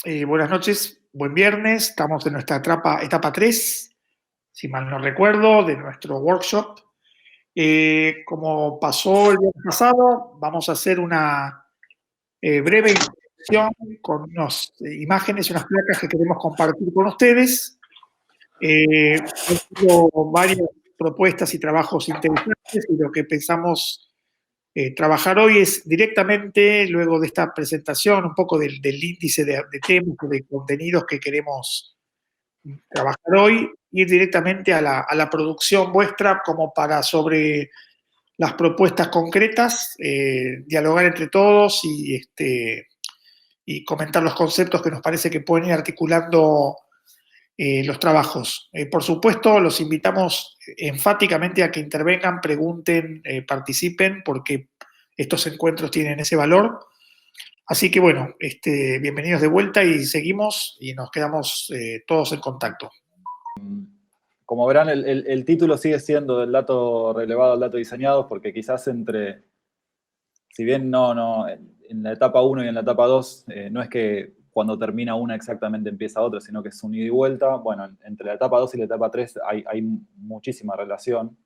Buenas noches, buen viernes. Estamos en nuestra etapa 3, si mal no recuerdo, de nuestro workshop. Como pasó el viernes pasado, vamos a hacer una breve introducción con unas imágenes y unas placas que queremos compartir con ustedes. Tengo varias propuestas y trabajos interesantes y lo que pensamos trabajar hoy es directamente, luego de esta presentación, un poco del índice de temas, de contenidos que queremos trabajar hoy, ir directamente a la producción vuestra como para sobre las propuestas concretas, dialogar entre todos y comentar los conceptos que nos parece que pueden ir articulando los trabajos. Por supuesto, los invitamos enfáticamente a que intervengan, pregunten, participen, porque estos encuentros tienen ese valor. Así que bueno, bienvenidos de vuelta y seguimos y nos quedamos todos en contacto. Como verán, el título sigue siendo del dato relevado al dato diseñado, porque quizás si bien en la etapa 1 y en la etapa 2, no es que cuando termina una exactamente empieza otra, sino que es un ida y vuelta. Bueno, entre la etapa 2 y la etapa 3 hay muchísima relación,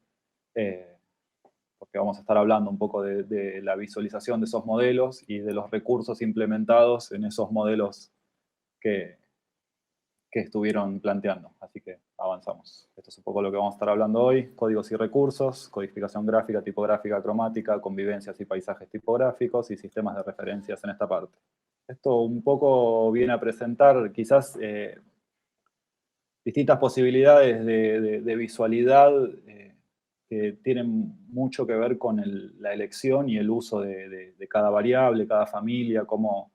porque vamos a estar hablando un poco de la visualización de esos modelos y de los recursos implementados en esos modelos que estuvieron planteando. Así que avanzamos. Esto es un poco lo que vamos a estar hablando hoy: códigos y recursos, codificación gráfica, tipográfica, cromática, convivencias y paisajes tipográficos y sistemas de referencias en esta parte. Esto un poco viene a presentar quizás distintas posibilidades de visualidad que tienen mucho que ver con la elección y el uso de cada variable, cada familia, cómo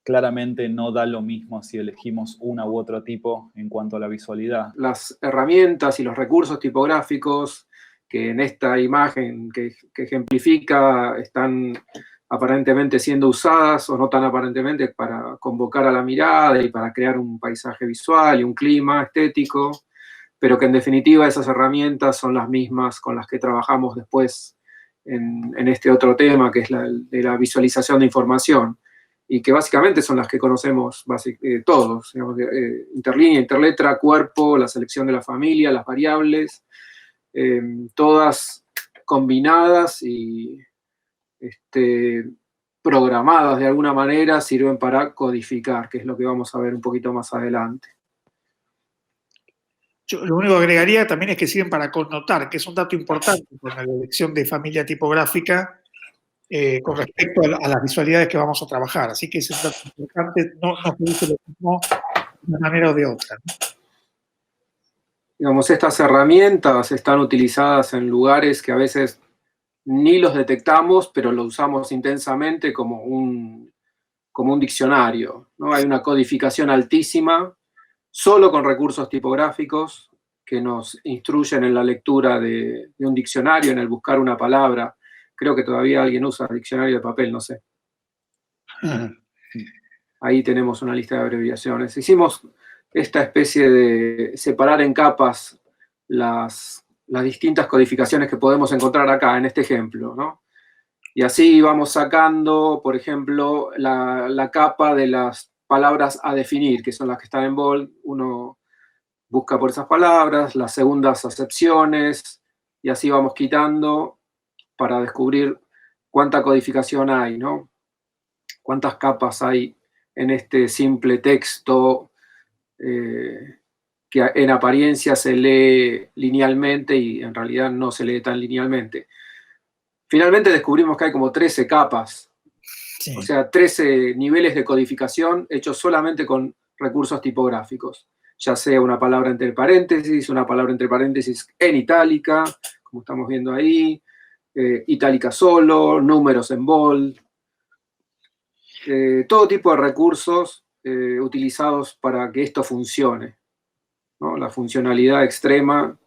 claramente no da lo mismo si elegimos una u otro tipo en cuanto a la visualidad. Las herramientas y los recursos tipográficos que en esta imagen que ejemplifica están aparentemente siendo usadas o no tan aparentemente para convocar a la mirada y para crear un paisaje visual y un clima estético, pero que en definitiva esas herramientas son las mismas con las que trabajamos después en este otro tema, que es de la visualización de información, y que básicamente son las que conocemos todos, digamos, interlínea, interletra, cuerpo, la selección de la familia, las variables, todas combinadas y programadas de alguna manera, sirven para codificar, que es lo que vamos a ver un poquito más adelante. Yo lo único que agregaría también es que sirven para connotar, que es un dato importante con la elección de familia tipográfica con respecto a las visualidades que vamos a trabajar. Así que ese es un dato importante, no se dice lo mismo de una manera o de otra, ¿no? Digamos, estas herramientas están utilizadas en lugares que a veces ni los detectamos, pero lo usamos intensamente como un diccionario, ¿no? Hay una codificación altísima, solo con recursos tipográficos, que nos instruyen en la lectura de un diccionario, en el buscar una palabra. Creo que todavía alguien usa diccionario de papel, no sé. Ahí tenemos una lista de abreviaciones. Hicimos esta especie de separar en capas las distintas codificaciones que podemos encontrar acá, en este ejemplo, ¿no? Y así vamos sacando, por ejemplo, la capa de las palabras a definir, que son las que están en bold. Uno busca por esas palabras, las segundas acepciones, y así vamos quitando para descubrir cuánta codificación hay, ¿no? Cuántas capas hay en este simple texto que en apariencia se lee linealmente y en realidad no se lee tan linealmente. Finalmente descubrimos que hay como 13 capas, sí. O sea, 13 niveles de codificación hechos solamente con recursos tipográficos, ya sea una palabra entre paréntesis en itálica, como estamos viendo ahí, itálica solo, números en bold, todo tipo de recursos utilizados para que esto funcione, ¿no? La funcionalidad extrema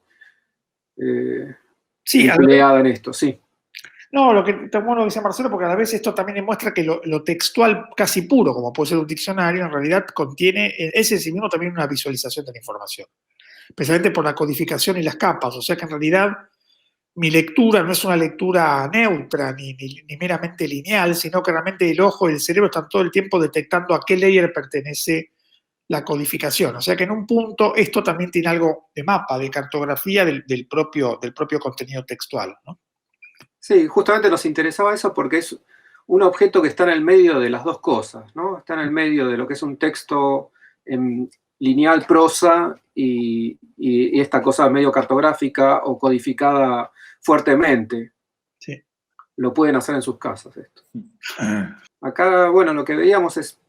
empleada en esto, sí. No, lo que está bueno dice Marcelo, porque a la vez esto también demuestra que lo textual casi puro, como puede ser un diccionario, en realidad contiene, es en sí mismo también una visualización de la información, especialmente por la codificación y las capas, o sea que en realidad mi lectura no es una lectura neutra ni meramente lineal, sino que realmente el ojo y el cerebro están todo el tiempo detectando a qué layer pertenece la codificación. O sea que en un punto esto también tiene algo de mapa, de cartografía del propio contenido textual, ¿no? Sí, justamente nos interesaba eso porque es un objeto que está en el medio de las dos cosas, ¿no? Está en el medio de lo que es un texto en lineal, prosa y esta cosa medio cartográfica o codificada fuertemente. Sí. Lo pueden hacer en sus casas esto. Acá, bueno, lo que veíamos es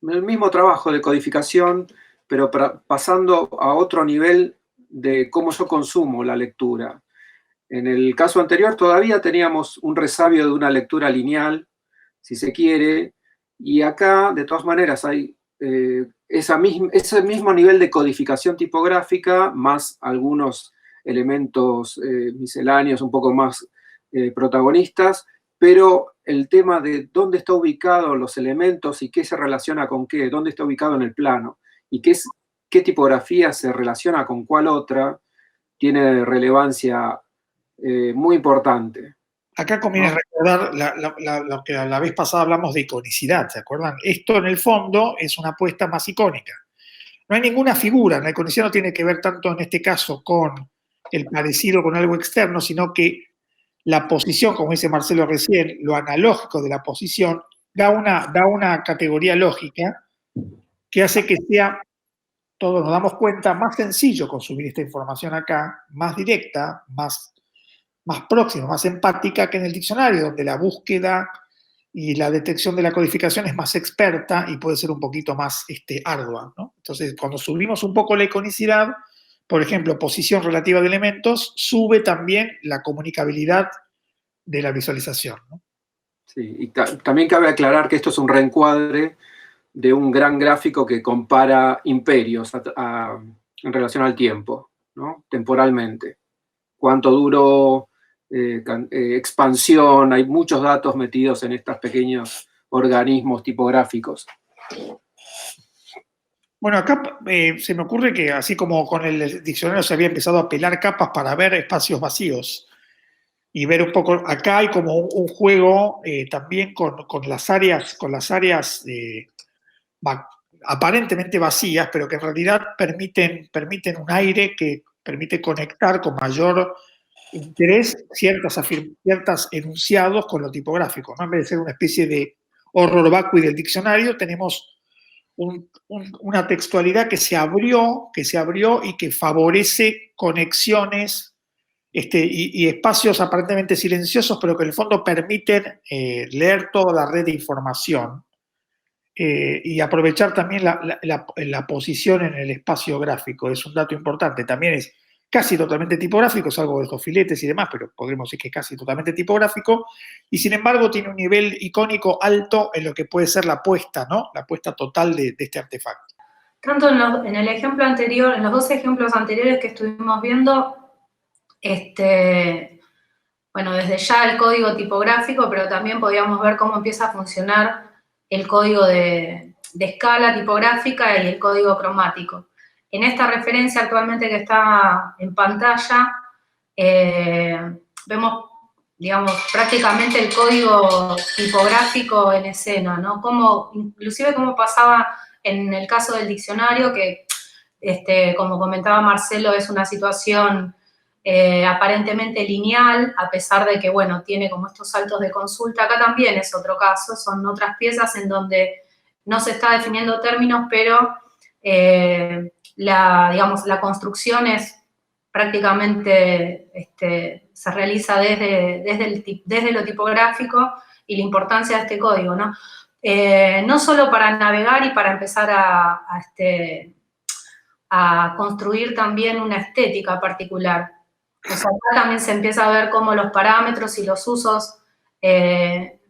el mismo trabajo de codificación, pero pasando a otro nivel de cómo yo consumo la lectura. En el caso anterior todavía teníamos un resabio de una lectura lineal, si se quiere, y acá, de todas maneras, hay ese mismo nivel de codificación tipográfica, más algunos elementos misceláneos un poco más protagonistas, pero el tema de dónde está ubicado los elementos y qué se relaciona con qué, dónde está ubicado en el plano, y qué tipografía se relaciona con cuál otra, tiene relevancia muy importante. Acá conviene recordar lo que a la vez pasada hablamos de iconicidad, ¿se acuerdan? Esto en el fondo es una apuesta más icónica. No hay ninguna figura, la iconicidad no tiene que ver tanto en este caso con el parecido con algo externo, sino que la posición, como dice Marcelo recién, lo analógico de la posición, da una categoría lógica que hace que sea, todos nos damos cuenta, más sencillo consumir esta información acá, más directa, más próxima, más empática que en el diccionario, donde la búsqueda y la detección de la codificación es más experta y puede ser un poquito más ardua, ¿no? Entonces, cuando subimos un poco la iconicidad, por ejemplo, posición relativa de elementos, sube también la comunicabilidad de la visualización, ¿no? Sí, y también cabe aclarar que esto es un reencuadre de un gran gráfico que compara imperios en relación al tiempo, ¿no? Temporalmente. Cuánto duró, expansión, hay muchos datos metidos en estos pequeños organismos tipográficos. Bueno, acá se me ocurre que así como con el diccionario se había empezado a pelar capas para ver espacios vacíos y ver un poco, acá hay como un juego también con las áreas aparentemente vacías, pero que en realidad permiten un aire que permite conectar con mayor interés ciertos enunciados con lo tipográfico, ¿no? En vez de ser una especie de horror vacui del diccionario, tenemos una textualidad que se abrió y que favorece conexiones y espacios aparentemente silenciosos, pero que en el fondo permiten leer toda la red de información y aprovechar también la posición en el espacio gráfico. Es un dato importante. También es casi totalmente tipográfico, salvo de estos filetes y demás, pero podríamos decir que es casi totalmente tipográfico, y sin embargo tiene un nivel icónico alto en lo que puede ser la apuesta, ¿no? La apuesta total de este artefacto. Tanto en el ejemplo anterior, en los dos ejemplos anteriores que estuvimos viendo, bueno, desde ya el código tipográfico, pero también podíamos ver cómo empieza a funcionar el código de escala tipográfica y el código cromático. En esta referencia actualmente que está en pantalla, vemos, digamos, prácticamente el código tipográfico en escena, ¿no? Inclusive cómo pasaba en el caso del diccionario, que, como comentaba Marcelo, es una situación aparentemente lineal, a pesar de que, bueno, tiene como estos saltos de consulta. Acá también es otro caso, son otras piezas en donde no se está definiendo términos, pero la construcción es prácticamente, se realiza desde lo tipográfico y la importancia de este código, ¿no? No solo para navegar y para empezar a construir también una estética particular. O sea, acá también se empieza a ver cómo los parámetros y los usos de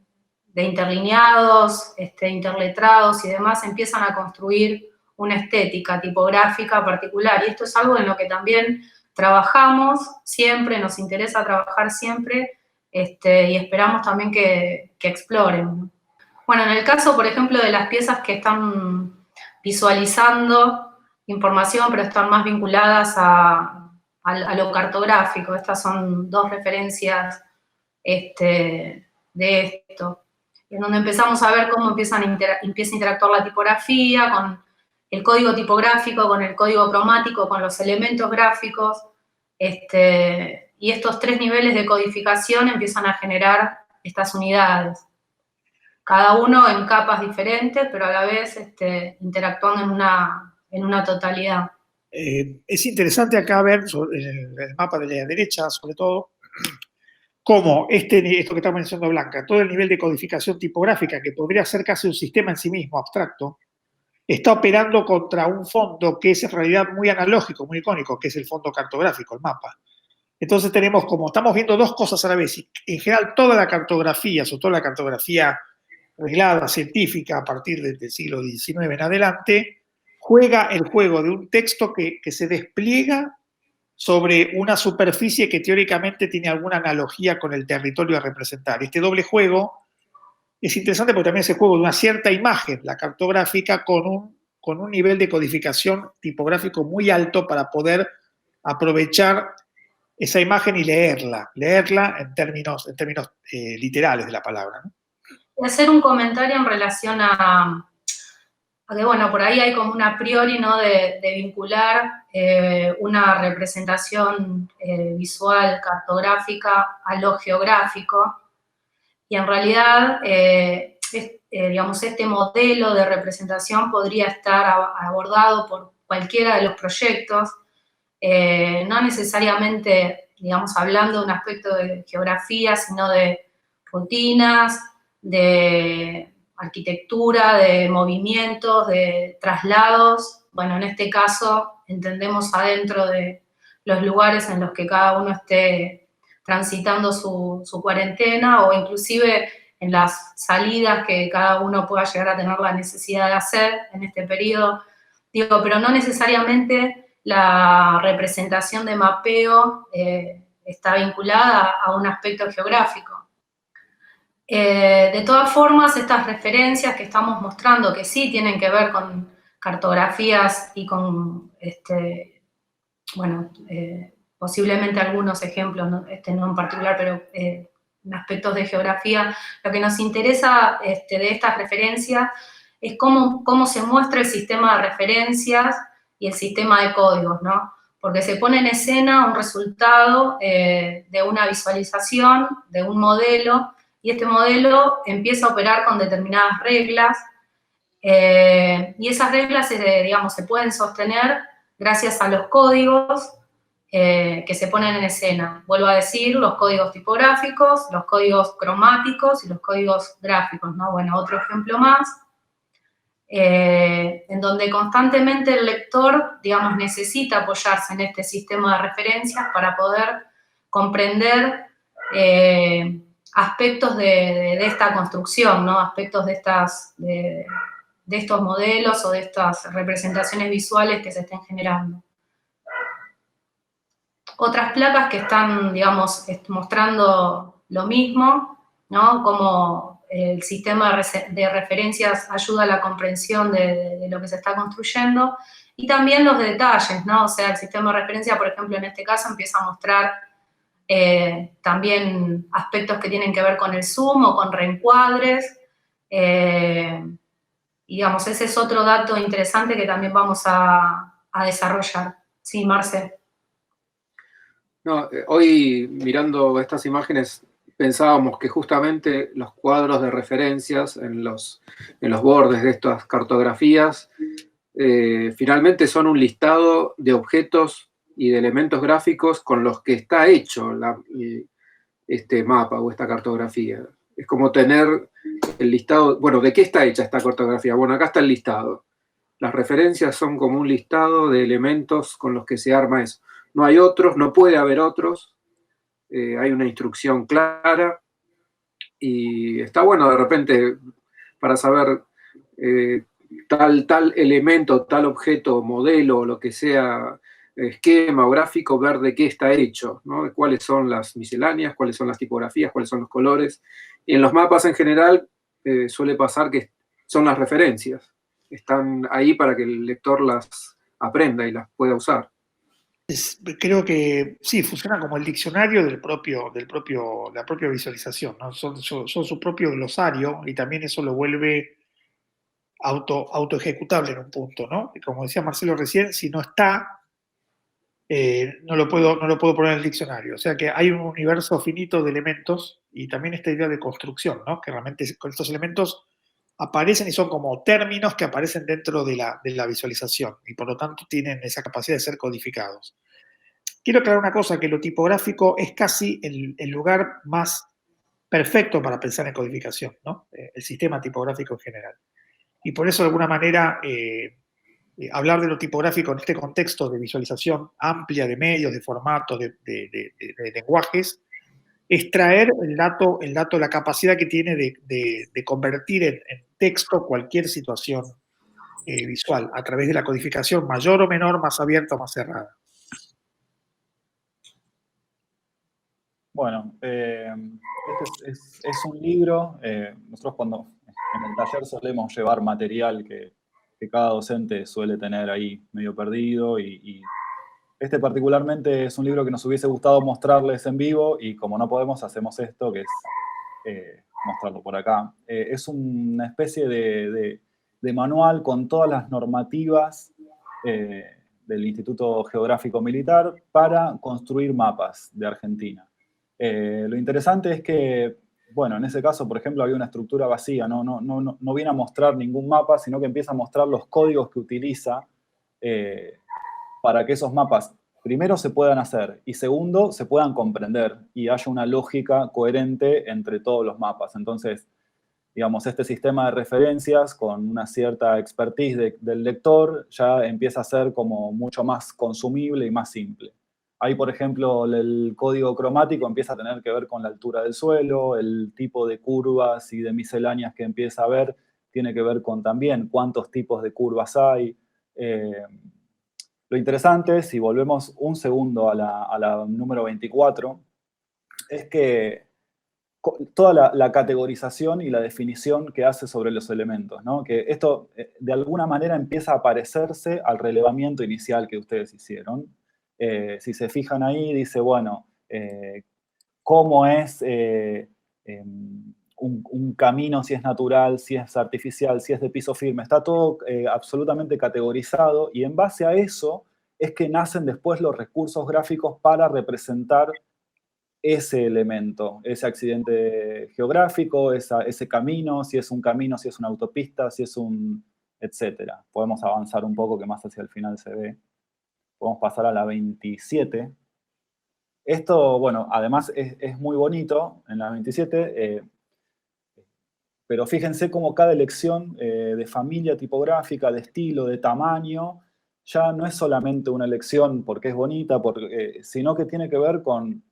interlineados, interletrados y demás empiezan a construir una estética tipográfica particular. Y esto es algo en lo que también trabajamos siempre, nos interesa trabajar siempre, y esperamos también que exploren. Bueno, en el caso, por ejemplo, de las piezas que están visualizando información, pero están más vinculadas a a lo cartográfico. Estas son dos referencias de esto, en donde empezamos a ver cómo empieza a interactuar la tipografía con el código tipográfico, con el código cromático, con los elementos gráficos, y estos tres niveles de codificación empiezan a generar estas unidades, cada uno en capas diferentes, pero a la vez interactuando en una totalidad. Es interesante acá ver en el mapa de la derecha, sobre todo, cómo esto que está mencionando Blanca, todo el nivel de codificación tipográfica, que podría ser casi un sistema en sí mismo, abstracto, está operando contra un fondo que es en realidad muy analógico, muy icónico, que es el fondo cartográfico, el mapa. Entonces tenemos estamos viendo dos cosas a la vez. En general, toda la cartografía, sobre todo la cartografía reglada, científica, a partir del siglo XIX en adelante, juega el juego de un texto que se despliega sobre una superficie que teóricamente tiene alguna analogía con el territorio a representar. Este doble juego es interesante porque también es el juego de una cierta imagen, la cartográfica, con un nivel de codificación tipográfico muy alto para poder aprovechar esa imagen y leerla en términos literales de la palabra, ¿no? Voy a hacer un comentario en relación a que, bueno, por ahí hay como un a priori, ¿no?, de vincular una representación visual, cartográfica, a lo geográfico, y en realidad, digamos, este modelo de representación podría estar abordado por cualquiera de los proyectos, no necesariamente, digamos, hablando de un aspecto de geografía, sino de rutinas, de arquitectura, de movimientos, de traslados. Bueno, en este caso entendemos adentro de los lugares en los que cada uno esté transitando su cuarentena, o inclusive en las salidas que cada uno pueda llegar a tener la necesidad de hacer en este periodo. Digo, pero no necesariamente la representación de mapeo está vinculada a un aspecto geográfico. De todas formas, estas referencias que estamos mostrando, que sí tienen que ver con cartografías y con, bueno, posiblemente algunos ejemplos, no en particular, pero en aspectos de geografía, lo que nos interesa de estas referencias es cómo se muestra el sistema de referencias y el sistema de códigos, ¿no? Porque se pone en escena un resultado de una visualización, de un modelo, y este modelo empieza a operar con determinadas reglas, y esas reglas, digamos, se pueden sostener gracias a los códigos que se ponen en escena. Vuelvo a decir, los códigos tipográficos, los códigos cromáticos y los códigos gráficos, ¿no? Bueno, otro ejemplo más, en donde constantemente el lector, digamos, necesita apoyarse en este sistema de referencias para poder comprender aspectos de esta construcción, ¿no? Aspectos de estos modelos o de estas representaciones visuales que se estén generando. Otras placas que están, digamos, mostrando lo mismo, ¿no? Como el sistema de referencias ayuda a la comprensión de lo que se está construyendo, y también los detalles, ¿no? O sea, el sistema de referencia, por ejemplo, en este caso empieza a mostrar también aspectos que tienen que ver con el zoom o con reencuadres, y digamos, ese es otro dato interesante que también vamos a desarrollar. Sí, Marce. No, hoy mirando estas imágenes pensábamos que justamente los cuadros de referencias en los bordes de estas cartografías finalmente son un listado de objetos y de elementos gráficos con los que está hecho este mapa o esta cartografía. Es como tener el listado, bueno, ¿de qué está hecha esta cartografía? Bueno, acá está el listado. Las referencias son como un listado de elementos con los que se arma eso. No hay otros, no puede haber otros, hay una instrucción clara, y está bueno de repente para saber tal elemento, tal objeto, modelo, lo que sea, esquema o gráfico, ver de qué está hecho, ¿no? Cuáles son las misceláneas, cuáles son las tipografías, cuáles son los colores. Y en los mapas en general suele pasar que son las referencias, están ahí para que el lector las aprenda y las pueda usar. Creo que sí, funciona como el diccionario la propia visualización, ¿no? Son su propio glosario y también eso lo vuelve auto ejecutable en un punto, ¿no? Y como decía Marcelo recién, si no está, no lo puedo poner en el diccionario. O sea que hay un universo finito de elementos y también esta idea de construcción, ¿no? Que realmente con estos elementos aparecen y son como términos que aparecen dentro de la visualización y por lo tanto tienen esa capacidad de ser codificados. Quiero aclarar una cosa, que lo tipográfico es casi el lugar más perfecto para pensar en codificación, ¿no? El sistema tipográfico en general. Y por eso, de alguna manera, hablar de lo tipográfico en este contexto de visualización amplia de medios, de formatos, de lenguajes, es traer el dato, la capacidad que tiene de convertir en texto cualquier situación visual a través de la codificación mayor o menor, más abierta o más cerrada. Bueno, este es un libro. Nosotros cuando en el taller solemos llevar material que cada docente suele tener ahí medio perdido y este particularmente es un libro que nos hubiese gustado mostrarles en vivo y como no podemos hacemos esto, que es mostrarlo por acá. Es una especie de manual con todas las normativas del Instituto Geográfico Militar para construir mapas de Argentina. Lo interesante es que, bueno, en ese caso, por ejemplo, había una estructura vacía, no viene a mostrar ningún mapa, sino que empieza a mostrar los códigos que utiliza para que esos mapas, primero, se puedan hacer y segundo, se puedan comprender y haya una lógica coherente entre todos los mapas. Entonces, digamos, este sistema de referencias con una cierta expertise del lector ya empieza a ser como mucho más consumible y más simple. Ahí, por ejemplo, el código cromático empieza a tener que ver con la altura del suelo, el tipo de curvas y de misceláneas que empieza a ver tiene que ver con también cuántos tipos de curvas hay. Lo interesante, si volvemos un segundo a la número 24, es que toda la categorización y la definición que hace sobre los elementos, ¿no? Que esto de alguna manera empieza a parecerse al relevamiento inicial que ustedes hicieron. Si se fijan ahí, dice, bueno, cómo es un camino, si es natural, si es artificial, si es de piso firme. Está todo absolutamente categorizado y en base a eso es que nacen después los recursos gráficos para representar ese elemento, ese accidente geográfico, ese camino, si es un camino, si es una autopista, si es un etcétera. Podemos avanzar un poco, que más hacia el final se ve. Podemos pasar a la 27. Esto, bueno, además es muy bonito en la 27, pero fíjense cómo cada elección de familia tipográfica, de estilo, de tamaño, ya no es solamente una elección porque es bonita, sino que tiene que ver con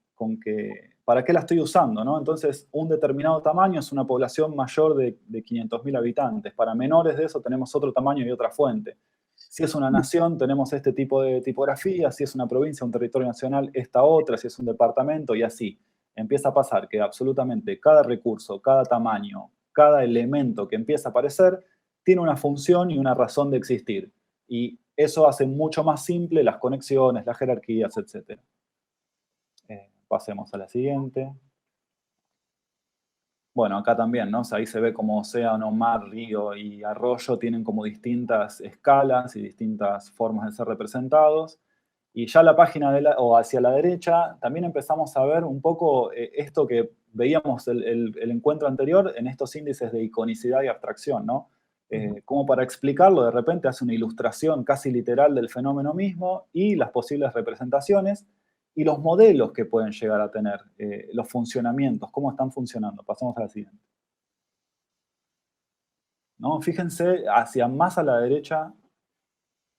que, ¿para qué la estoy usando? ¿No? Entonces, un determinado tamaño es una población mayor de 500.000 habitantes. Para menores de eso tenemos otro tamaño y otra fuente. Si es una nación, tenemos este tipo de tipografía. Si es una provincia, un territorio nacional, esta otra. Si es un departamento, y así. Empieza a pasar que absolutamente cada recurso, cada tamaño, cada elemento que empieza a aparecer, tiene una función y una razón de existir. Y eso hace mucho más simple las conexiones, las jerarquías, etc. Pasemos a la siguiente. Bueno, acá también, ¿no? O sea, ahí se ve como océano, mar, río y arroyo tienen como distintas escalas y distintas formas de ser representados. Y ya la página o hacia la derecha también empezamos a ver un poco esto que veíamos el encuentro anterior en estos índices de iconicidad y abstracción, ¿no? Como para explicarlo, de repente hace una ilustración casi literal del fenómeno mismo y las posibles representaciones y los modelos que pueden llegar a tener, los funcionamientos, cómo están funcionando. Pasamos a la siguiente. ¿No? Fíjense hacia más a la derecha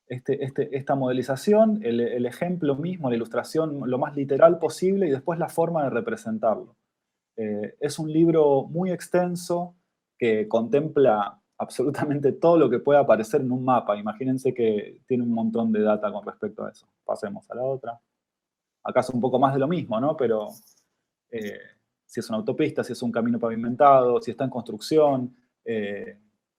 esta modelización, el ejemplo mismo, la ilustración lo más literal posible y después la forma de representarlo. Es un libro muy extenso que contempla absolutamente todo lo que puede aparecer en un mapa. Imagínense que tiene un montón de data con respecto a eso. Pasemos a la otra. Acá es un poco más de lo mismo, ¿no? Pero si es una autopista, si es un camino pavimentado, si está en construcción,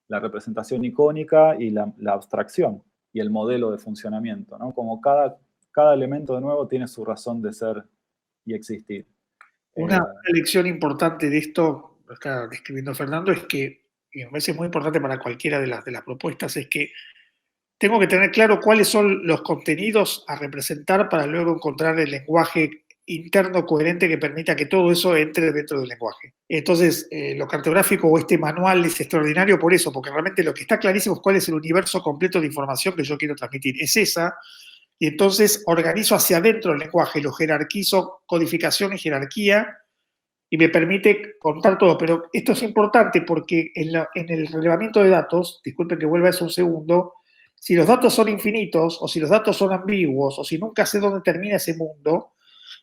la representación icónica y la abstracción y el modelo de funcionamiento, ¿no? Como cada cada elemento de nuevo tiene su razón de ser y existir. Una lección importante de esto, lo está describiendo Fernando, es que, y me parece muy importante para cualquiera de las propuestas, es que tengo que tener claro cuáles son los contenidos a representar para luego encontrar el lenguaje interno coherente que permita que todo eso entre dentro del lenguaje. Entonces, lo cartográfico o este manual es extraordinario por eso, porque realmente lo que está clarísimo es cuál es el universo completo de información que yo quiero transmitir. Es esa, y entonces organizo hacia adentro el lenguaje, lo jerarquizo, codificación y jerarquía, y me permite contar todo. Pero esto es importante porque en el relevamiento de datos, disculpen que vuelva a eso un segundo, si los datos son infinitos, o si los datos son ambiguos, o si nunca sé dónde termina ese mundo,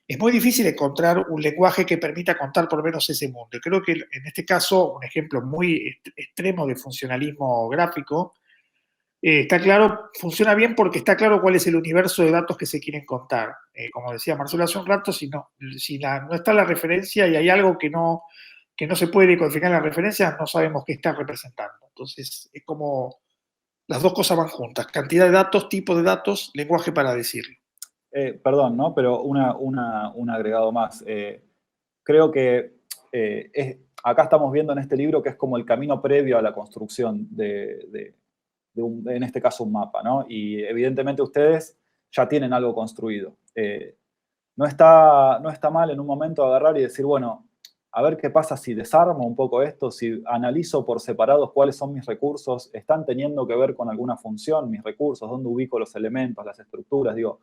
es muy difícil encontrar un lenguaje que permita contar por lo menos ese mundo. Y creo que en este caso, un ejemplo muy extremo de funcionalismo gráfico, está claro, funciona bien porque está claro cuál es el universo de datos que se quieren contar. Como decía Marcelo hace un rato, si no está la referencia y hay algo que no se puede codificar en la referencia, no sabemos qué está representando. Entonces, es como las dos cosas van juntas. Cantidad de datos, tipo de datos, lenguaje para decirlo. Perdón, ¿no? Pero un agregado más. Creo que acá estamos viendo en este libro que es como el camino previo a la construcción en este caso, un mapa, ¿no? Y evidentemente ustedes ya tienen algo construido. No está mal en un momento agarrar y decir, bueno, a ver qué pasa si desarmo un poco esto, si analizo por separados cuáles son mis recursos, están teniendo que ver con alguna función, mis recursos, dónde ubico los elementos, las estructuras, digo,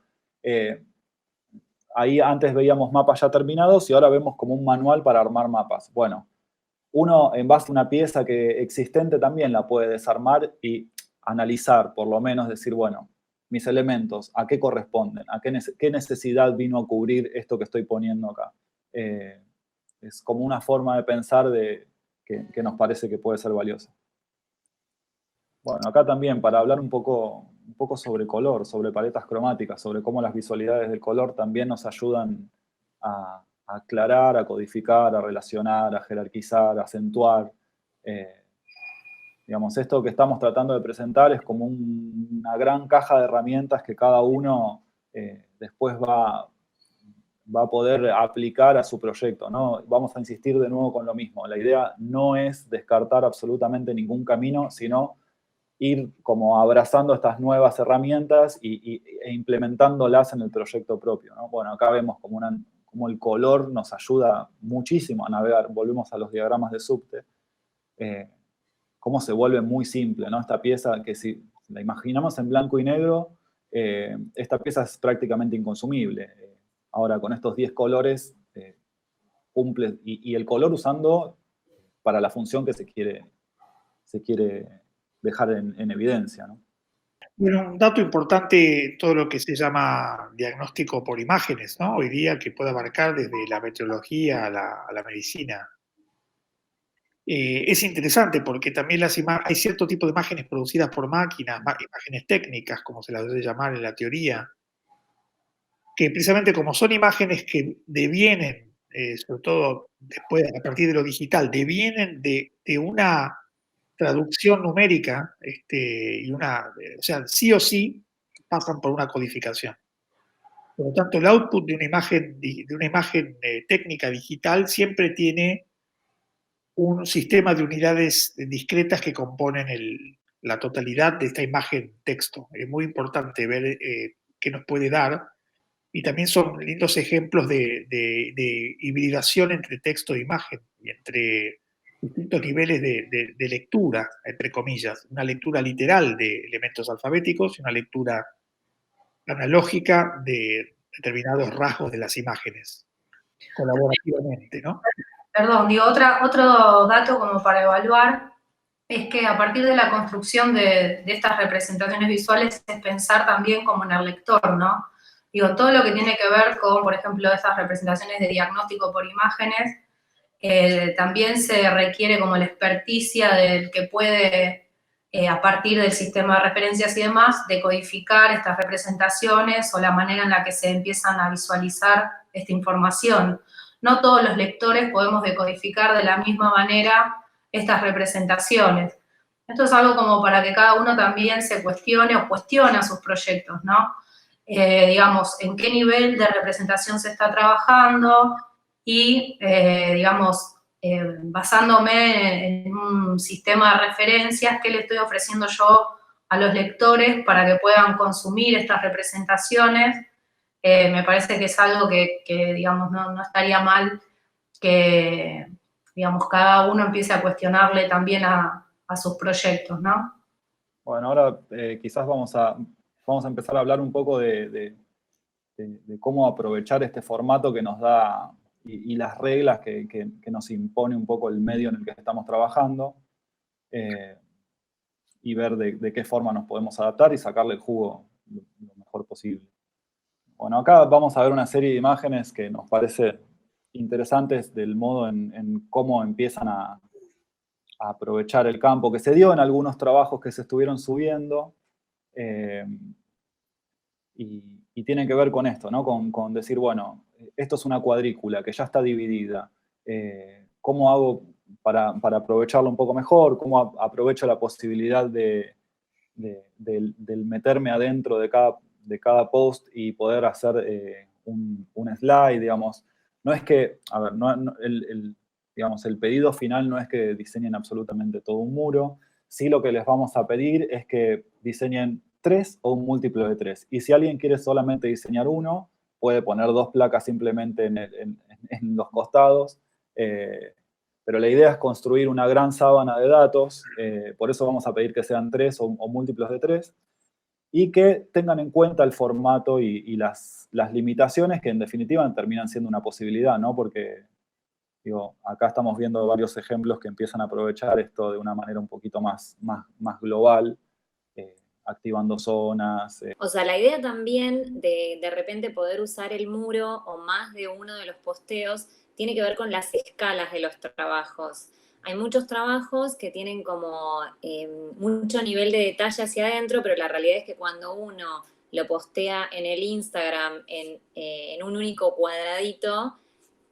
ahí antes veíamos mapas ya terminados y ahora vemos como un manual para armar mapas. Bueno, uno en base a una pieza que existente también la puede desarmar y analizar, por lo menos decir, bueno, mis elementos, ¿a qué corresponden? ¿A qué necesidad vino a cubrir esto que estoy poniendo acá? Es como una forma de pensar que nos parece que puede ser valiosa. Bueno, acá también para hablar un poco sobre color, sobre paletas cromáticas, sobre cómo las visualidades del color también nos ayudan a aclarar, a codificar, a relacionar, a jerarquizar, a acentuar. Digamos, esto que estamos tratando de presentar es como una gran caja de herramientas que cada uno después va a poder aplicar a su proyecto, ¿no? Vamos a insistir de nuevo con lo mismo. La idea no es descartar absolutamente ningún camino, sino ir como abrazando estas nuevas herramientas e implementándolas en el proyecto propio, ¿no? Bueno, acá vemos como el color nos ayuda muchísimo a navegar. Volvemos a los diagramas de subte. Cómo se vuelve muy simple, ¿no? Esta pieza que si la imaginamos en blanco y negro, esta pieza es prácticamente inconsumible. Ahora, con estos 10 colores, cumple, y el color usando para la función que se quiere dejar en evidencia, ¿no? Bueno, un dato importante, todo lo que se llama diagnóstico por imágenes, ¿no? Hoy día que puede abarcar desde la meteorología a la medicina. Es interesante porque también hay cierto tipo de imágenes producidas por máquinas, imágenes técnicas, como se las debe llamar en la teoría, que precisamente como son imágenes que devienen, sobre todo después, a partir de lo digital, devienen de una traducción numérica, o sea, sí o sí pasan por una codificación. Por lo tanto, el output de una imagen técnica digital siempre tiene un sistema de unidades discretas que componen la totalidad de esta imagen texto. Es muy importante ver qué nos puede dar, y también son lindos ejemplos de hibridación entre texto e imagen, y entre distintos niveles de lectura, entre comillas, una lectura literal de elementos alfabéticos y una lectura analógica de determinados rasgos de las imágenes, colaborativamente, ¿no? Perdón, digo, otro dato como para evaluar es que a partir de la construcción de estas representaciones visuales es pensar también como en el lector, ¿no? Digo, todo lo que tiene que ver con, por ejemplo, estas representaciones de diagnóstico por imágenes, también se requiere como la experticia del que puede, a partir del sistema de referencias y demás, decodificar estas representaciones o la manera en la que se empiezan a visualizar esta información. No todos los lectores podemos decodificar de la misma manera estas representaciones. Esto es algo como para que cada uno también se cuestione o cuestiona sus proyectos, ¿no? digamos, en qué nivel de representación se está trabajando y, digamos, basándome en un sistema de referencias, qué le estoy ofreciendo yo a los lectores para que puedan consumir estas representaciones. Me parece que es algo que digamos, no estaría mal que, digamos, cada uno empiece a cuestionarle también a sus proyectos, ¿no? Bueno, ahora quizás vamos a empezar a hablar un poco de cómo aprovechar este formato que nos da y las reglas que nos impone un poco el medio en el que estamos trabajando, y ver de qué forma nos podemos adaptar y sacarle el jugo lo mejor posible. Bueno, acá vamos a ver una serie de imágenes que nos parece interesantes del modo en cómo empiezan a aprovechar el campo que se dio en algunos trabajos que se estuvieron subiendo, y tienen que ver con esto, ¿no? Con decir, bueno, esto es una cuadrícula que ya está dividida. ¿Cómo hago para aprovecharlo un poco mejor? ¿Cómo aprovecho la posibilidad del meterme adentro de cada post y poder hacer un slide, digamos? No es que, a ver, digamos, el pedido final no es que diseñen absolutamente todo un muro. Sí, lo que les vamos a pedir es que diseñen 3 o un múltiplo de 3. Y si alguien quiere solamente diseñar uno, puede poner 2 placas simplemente en los costados. Pero la idea es construir una gran sábana de datos. Por eso vamos a pedir que sean 3 o múltiplos de 3. Y que tengan en cuenta el formato y las limitaciones que en definitiva terminan siendo una posibilidad, ¿no? Porque, digo, acá estamos viendo varios ejemplos que empiezan a aprovechar esto de una manera un poquito más global, activando zonas. O sea, la idea también de repente poder usar el muro o más de uno de los posteos tiene que ver con las escalas de los trabajos. Hay muchos trabajos que tienen como mucho nivel de detalle hacia adentro, pero la realidad es que cuando uno lo postea en el Instagram en un único cuadradito,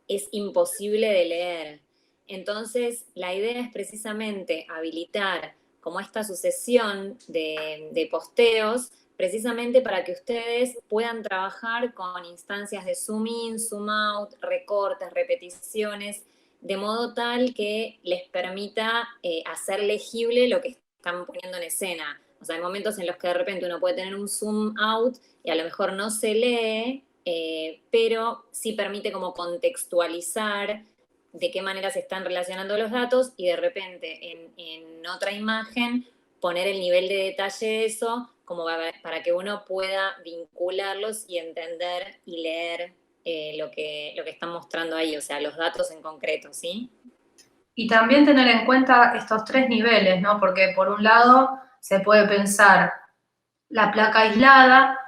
es imposible de leer. Entonces, la idea es precisamente habilitar como esta sucesión de posteos, precisamente para que ustedes puedan trabajar con instancias de zoom in, zoom out, recortes, repeticiones, de modo tal que les permita hacer legible lo que están poniendo en escena. O sea, hay momentos en los que de repente uno puede tener un zoom out y a lo mejor no se lee, pero sí permite como contextualizar de qué manera se están relacionando los datos y de repente en otra imagen poner el nivel de detalle de eso como para que uno pueda vincularlos y entender y leer lo que están mostrando ahí, o sea, los datos en concreto, ¿sí? Y también tener en cuenta estos 3 niveles, ¿no? Porque por un lado se puede pensar la placa aislada,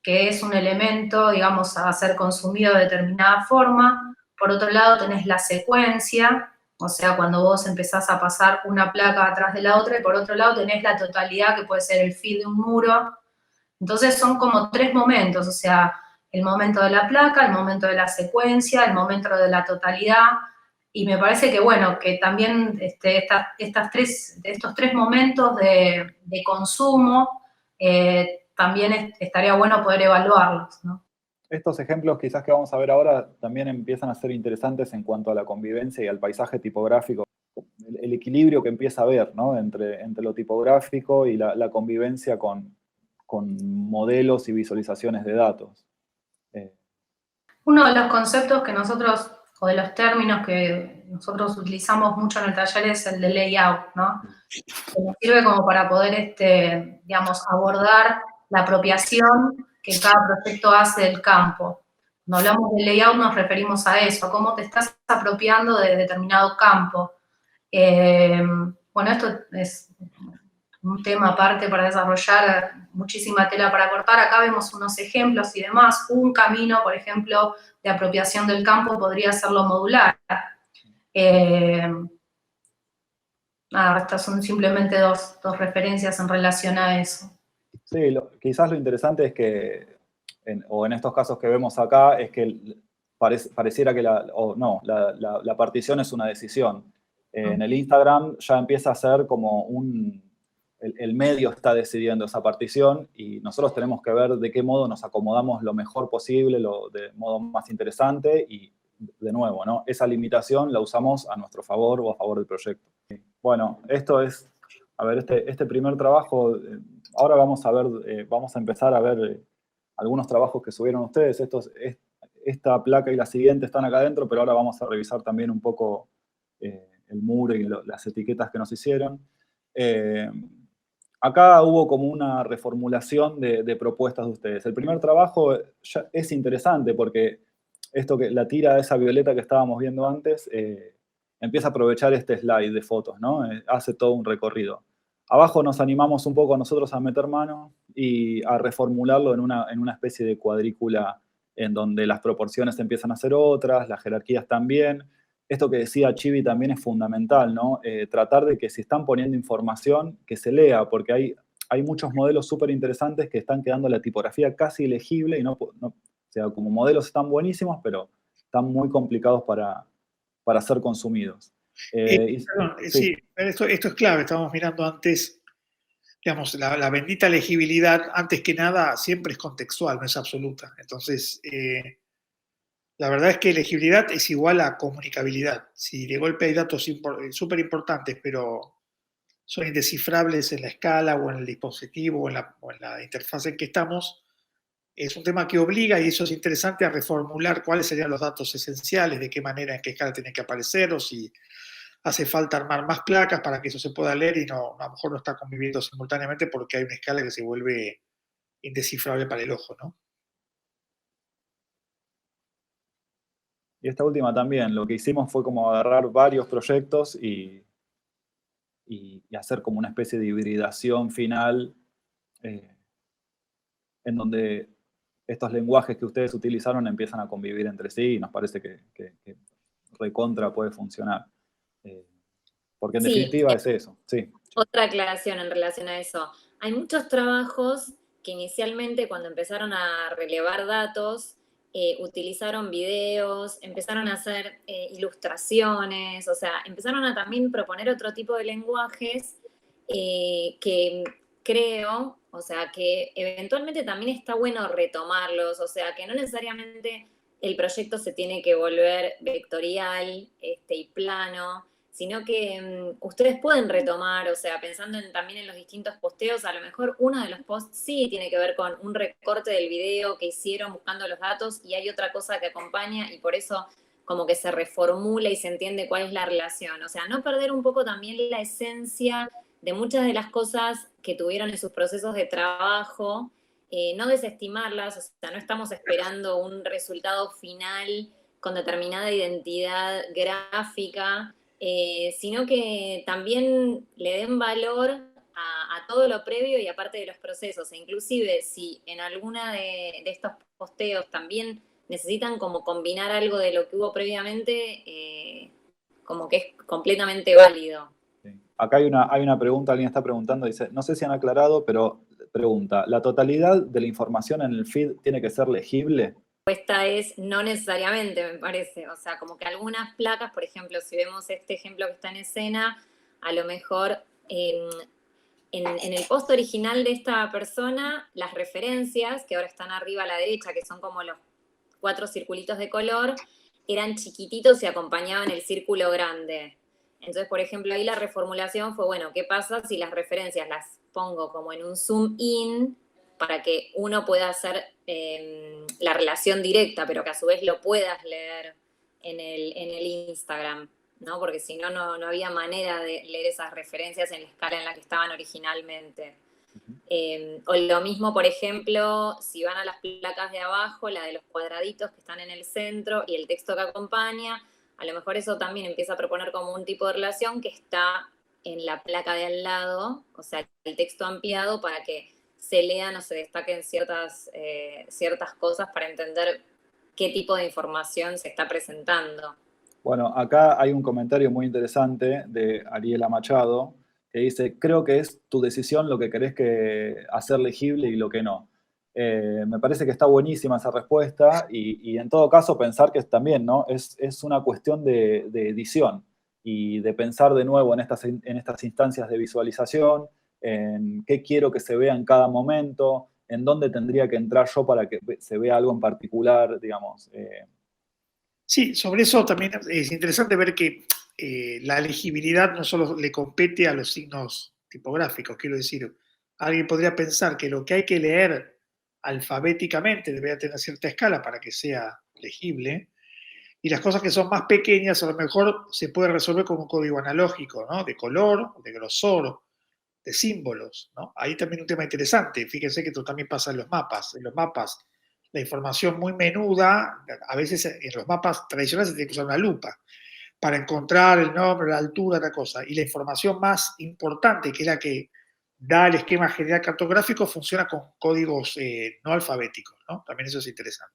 que es un elemento, digamos, a ser consumido de determinada forma. Por otro lado tenés la secuencia, o sea, cuando vos empezás a pasar una placa atrás de la otra, y por otro lado tenés la totalidad, que puede ser el feed de un muro. Entonces son como 3 momentos, o sea, el momento de la placa, el momento de la secuencia, el momento de la totalidad, y me parece que, bueno, que también estos 3 momentos de consumo también estaría bueno poder evaluarlos, ¿no? Estos ejemplos quizás que vamos a ver ahora también empiezan a ser interesantes en cuanto a la convivencia y al paisaje tipográfico. El equilibrio que empieza a haber, ¿no? entre lo tipográfico y la convivencia con modelos y visualizaciones de datos. Uno de los conceptos que nosotros, o de los términos que nosotros utilizamos mucho en el taller es el de layout, ¿no? Que nos sirve como para poder, digamos, abordar la apropiación que cada proyecto hace del campo. Cuando hablamos de layout nos referimos a eso, a cómo te estás apropiando de determinado campo. Bueno, esto es un tema aparte para desarrollar, muchísima tela para cortar. Acá vemos unos ejemplos y demás. Un camino, por ejemplo, de apropiación del campo podría serlo modular. Estas son simplemente dos referencias en relación a eso. Sí, quizás lo interesante es que, en estos casos que vemos acá, es que pareciera que la partición es una decisión. En el Instagram ya empieza a ser como el medio está decidiendo esa partición y nosotros tenemos que ver de qué modo nos acomodamos lo mejor posible, de modo más interesante y, de nuevo, ¿no? Esa limitación la usamos a nuestro favor o a favor del proyecto. Bueno, esto es, a ver, este primer trabajo, ahora vamos a empezar a ver algunos trabajos que subieron ustedes. Esta placa y la siguiente están acá adentro, pero ahora vamos a revisar también un poco el muro y las etiquetas que nos hicieron. Acá hubo como una reformulación de propuestas de ustedes. El primer trabajo ya es interesante porque esto que la tira de esa violeta que estábamos viendo antes empieza a aprovechar este slide de fotos, ¿no? Hace todo un recorrido. Abajo nos animamos un poco nosotros a meter mano y a reformularlo en una especie de cuadrícula en donde las proporciones empiezan a ser otras, las jerarquías también. Esto que decía Chivi también es fundamental, ¿no? Tratar de que si están poniendo información, que se lea, porque hay muchos modelos súper interesantes que están quedando la tipografía casi ilegible y o sea, como modelos están buenísimos, pero están muy complicados para ser consumidos. Sí, esto es clave. Estábamos mirando antes, digamos, la bendita legibilidad, antes que nada, siempre es contextual, no es absoluta. Entonces, la verdad es que legibilidad es igual a comunicabilidad. Si de golpe hay datos súper importantes, pero son indescifrables en la escala o en el dispositivo o en la interfaz en que estamos, es un tema que obliga, y eso es interesante, a reformular cuáles serían los datos esenciales, de qué manera, en qué escala tienen que aparecer, o si hace falta armar más placas para que eso se pueda leer y no, a lo mejor no está conviviendo simultáneamente porque hay una escala que se vuelve indescifrable para el ojo, ¿no? Y esta última también, lo que hicimos fue como agarrar varios proyectos y hacer como una especie de hibridación final en donde estos lenguajes que ustedes utilizaron empiezan a convivir entre sí y nos parece que recontra puede funcionar. Porque en definitiva es eso, sí. Otra aclaración en relación a eso. Hay muchos trabajos que inicialmente cuando empezaron a relevar datos, utilizaron videos, empezaron a hacer ilustraciones, o sea, empezaron a también proponer otro tipo de lenguajes que creo, o sea, que eventualmente también está bueno retomarlos, o sea, que no necesariamente el proyecto se tiene que volver vectorial y plano, sino que ustedes pueden retomar, o sea, pensando también en los distintos posteos, a lo mejor uno de los posts sí tiene que ver con un recorte del video que hicieron buscando los datos y hay otra cosa que acompaña y por eso como que se reformula y se entiende cuál es la relación. O sea, no perder un poco también la esencia de muchas de las cosas que tuvieron en sus procesos de trabajo, no desestimarlas, o sea, no estamos esperando un resultado final con determinada identidad gráfica, sino que también le den valor a todo lo previo y aparte de los procesos. E inclusive si en alguna de estos posteos también necesitan como combinar algo de lo que hubo previamente, como que es completamente válido. Sí. Acá hay una pregunta, alguien está preguntando, dice, no sé si han aclarado, pero pregunta, ¿la totalidad de la información en el feed tiene que ser legible? Esta es no necesariamente, me parece. O sea, como que algunas placas, por ejemplo, si vemos este ejemplo que está en escena, a lo mejor en el post original de esta persona, las referencias, que ahora están arriba a la derecha, que son como los 4 circulitos de color, eran chiquititos y acompañaban el círculo grande. Entonces, por ejemplo, ahí la reformulación fue, bueno, ¿qué pasa si las referencias las pongo como en un zoom in para que uno pueda hacer la relación directa, pero que a su vez lo puedas leer en el Instagram, ¿no? Porque si no, no había manera de leer esas referencias en la escala en la que estaban originalmente. O lo mismo, por ejemplo, si van a las placas de abajo, la de los cuadraditos que están en el centro y el texto que acompaña, a lo mejor eso también empieza a proponer como un tipo de relación que está en la placa de al lado, o sea, el texto ampliado para que se lean o se destaquen ciertas cosas para entender qué tipo de información se está presentando. Bueno, acá hay un comentario muy interesante de Ariela Machado que dice, creo que es tu decisión lo que querés hacer legible y lo que no. Me parece que está buenísima esa respuesta y en todo caso pensar que también, ¿no? Es una cuestión de edición y de pensar de nuevo en estas instancias de visualización, en qué quiero que se vea en cada momento, en dónde tendría que entrar yo para que se vea algo en particular, digamos. Sí, sobre eso también es interesante ver que la legibilidad no solo le compete a los signos tipográficos, quiero decir, alguien podría pensar que lo que hay que leer alfabéticamente debería tener cierta escala para que sea legible, y las cosas que son más pequeñas a lo mejor se puede resolver con un código analógico, ¿no? De color, de grosor, de símbolos, ¿no? Ahí también un tema interesante, fíjense que esto también pasa en los mapas. En los mapas, la información muy menuda, a veces en los mapas tradicionales se tiene que usar una lupa para encontrar el nombre, la altura, la cosa. Y la información más importante, que es la que da el esquema general cartográfico, funciona con códigos no alfabéticos, ¿no? También eso es interesante.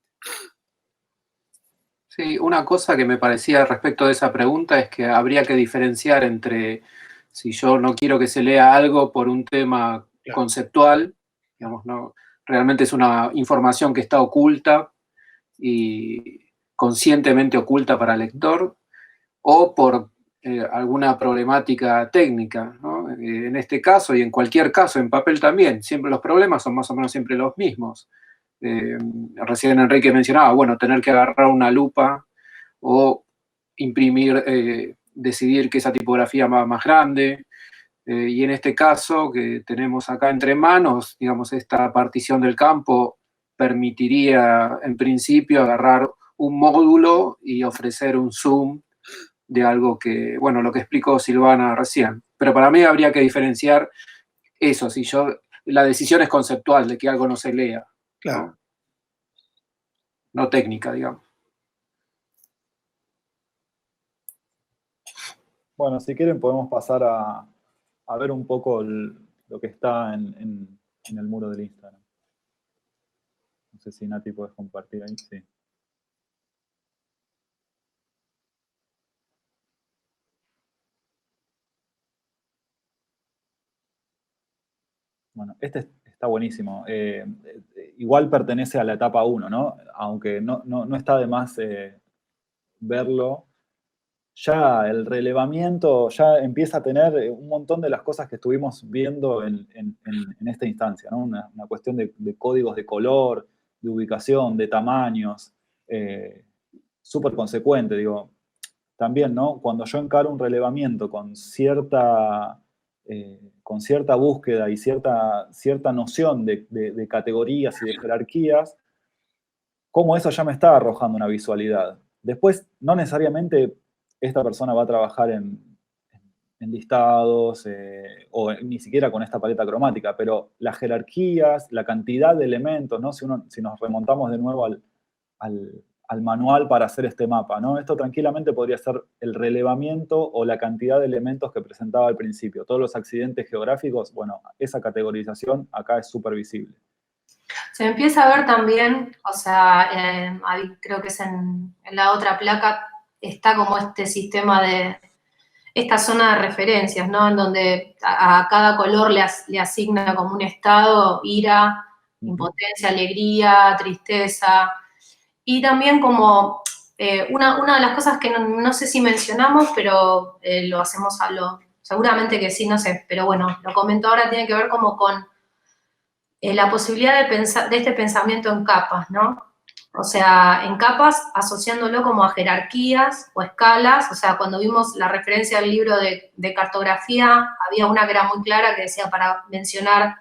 Sí, una cosa que me parecía respecto de esa pregunta es que habría que diferenciar entre si yo no quiero que se lea algo por un tema conceptual, digamos, no, realmente es una información que está oculta y conscientemente oculta para el lector, o por alguna problemática técnica, ¿no? En este caso y en cualquier caso, en papel también, siempre los problemas son más o menos siempre los mismos. Recién Enrique mencionaba, bueno, tener que agarrar una lupa o imprimir, decidir que esa tipografía va más grande. Y en este caso que tenemos acá entre manos, digamos, esta partición del campo permitiría en principio agarrar un módulo y ofrecer un zoom de algo que, bueno, lo que explicó Silvana recién. Pero para mí habría que diferenciar eso, si yo, la decisión es conceptual de que algo no se lea. Claro. No técnica, digamos. Bueno, si quieren podemos pasar a ver un poco lo que está en el muro del Instagram. No sé si Nati puedes compartir ahí, sí. Bueno, este está buenísimo. Igual pertenece a la etapa 1, ¿no? Aunque no está de más verlo. Ya el relevamiento ya empieza a tener un montón de las cosas que estuvimos viendo en esta instancia, ¿no? Una cuestión de códigos de color, de ubicación, de tamaños, súper consecuente, digo. También, ¿no? Cuando yo encaro un relevamiento con cierta búsqueda y cierta noción de categorías y de jerarquías, cómo eso ya me está arrojando una visualidad. Después, no necesariamente esta persona va a trabajar en listados o ni siquiera con esta paleta cromática, pero las jerarquías, la cantidad de elementos, ¿no? Si nos remontamos de nuevo al manual para hacer este mapa, ¿no? Esto tranquilamente podría ser el relevamiento o la cantidad de elementos que presentaba al principio. Todos los accidentes geográficos, bueno, esa categorización acá es súper visible. Se empieza a ver también, o sea, ahí creo que es en la otra placa, está como este sistema de, esta zona de referencias, ¿no? En donde a cada color le asigna como un estado, ira, impotencia, alegría, tristeza, y también como una de las cosas que no sé si mencionamos, pero lo hacemos seguramente que sí, no sé, pero bueno, lo comento ahora, tiene que ver como con la posibilidad de este pensamiento en capas, ¿no? O sea, en capas, asociándolo como a jerarquías o escalas. O sea, cuando vimos la referencia al libro de cartografía, había una que era muy clara que decía para mencionar